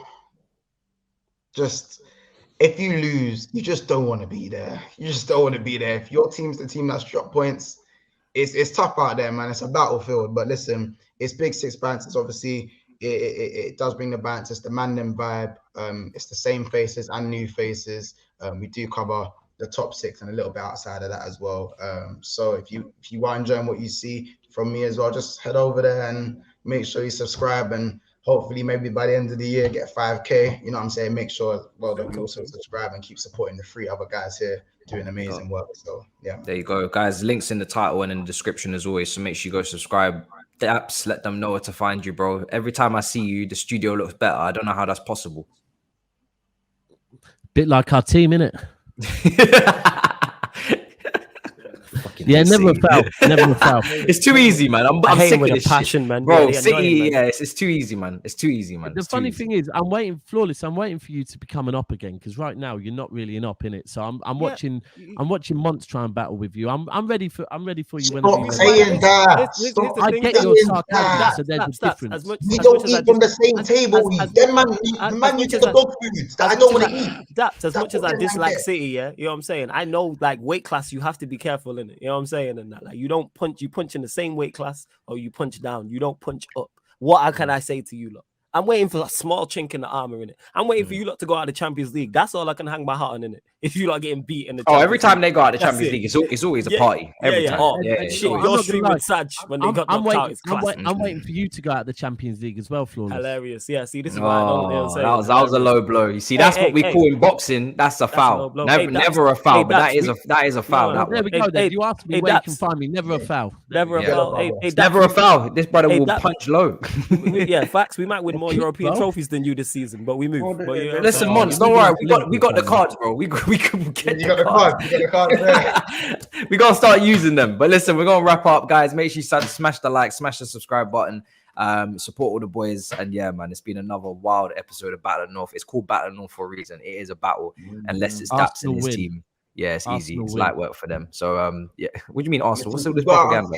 Just if you lose, you just don't want to be there. You just don't want to be there. If your team's the team that's dropped points, it's tough out there, man. It's a battlefield. But listen, it's Big Six Bants. It's obviously it does bring the bants. It's the Mandem vibe. It's the same faces and new faces. We do cover the top six and a little bit outside of that as well. So if you are enjoying what you see from me as well, just head over there and make sure you subscribe, and hopefully maybe by the end of the year get 5K. You know what I'm saying? Make sure that you also subscribe and keep supporting the 3 other guys here doing amazing work. So yeah, there you go, guys. Links in the title and in the description as always. So make sure you go subscribe. Daps, let them know where to find you, bro. Every time I see you, the studio looks better. I don't know how that's possible. Bit like our team, innit? Yeah, never a foul. Never a foul. It's too easy, man. I'm sick with this passion, shit. man. Bro, yeah, City, yeah, it's too easy, man. It's too easy, man. The funny thing is, I'm waiting for you to become an op again, because right now you're not really an op in it. So I'm watching Monts try and battle with you. I'm ready for you whenever you saying that. I get your sarcasm, so there's a difference. We don't eat from the same table. The man eats the dog food that I don't want to eat. That's as much as I dislike City, yeah. You know what I'm saying? I know, like, weight class, you have to be careful in it. You know what I'm saying? And that, like, you don't punch, you punch in the same weight class, or you punch down. You don't punch up. What can I say to you, lot? I'm waiting for a small chink in the armor in it. I'm waiting for you lot to go out of the Champions League. That's all I can hang my hat on in it. If you lot getting beat in the Champions every time they go out of the Champions League, it's always a party. Every time. Oh, shit, you're streaming Saj when they got knocked out. It's classic. I'm waiting for you to go out of the Champions League as well, Flawless. Hilarious. Yeah, see, this is why I know what I'm saying. That was a low blow. You see, that's what we call in boxing. That's a foul. Never a foul, but that is a foul. There we go. You asked me where you can find me. Never a foul. Never a foul. Never a foul. This brother will punch low. Yeah, facts. We might win more European trophies than you this season, but we move. Listen, Monts, don't worry. We got the cards, bro. We can get the cards. You got the cards there. We gotta start using them. But listen, we're gonna wrap up, guys. Make sure you smash the like, smash the subscribe button. Support all the boys, and yeah, man, it's been another wild episode of Battle of North. It's called Battle of North for a reason. It is a battle, unless it's Daps and his team. Yeah, it's Arsenal easy. It's light work for them. So yeah. What do you mean Arsenal? What's all this propaganda?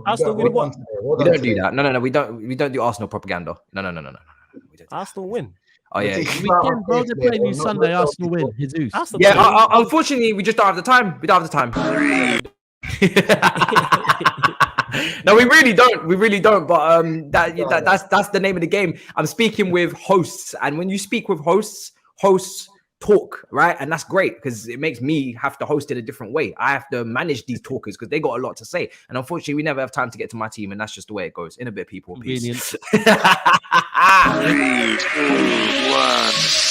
Arsenal win what? We don't do that. No. We don't do Arsenal propaganda. No. Arsenal win. Oh yeah. We can go to play you Sunday. Arsenal win. Jesus. Yeah. Unfortunately, we just don't have the time. We don't have the time. No, we really don't. But that's the name of the game. I'm speaking with hosts, and when you speak with hosts talk, right? And that's great because it makes me have to host in a different way. I have to manage these talkers because they got a lot to say. And unfortunately, we never have time to get to my team, and that's just the way it goes. In a bit, people. Peace. 3, 2, 1.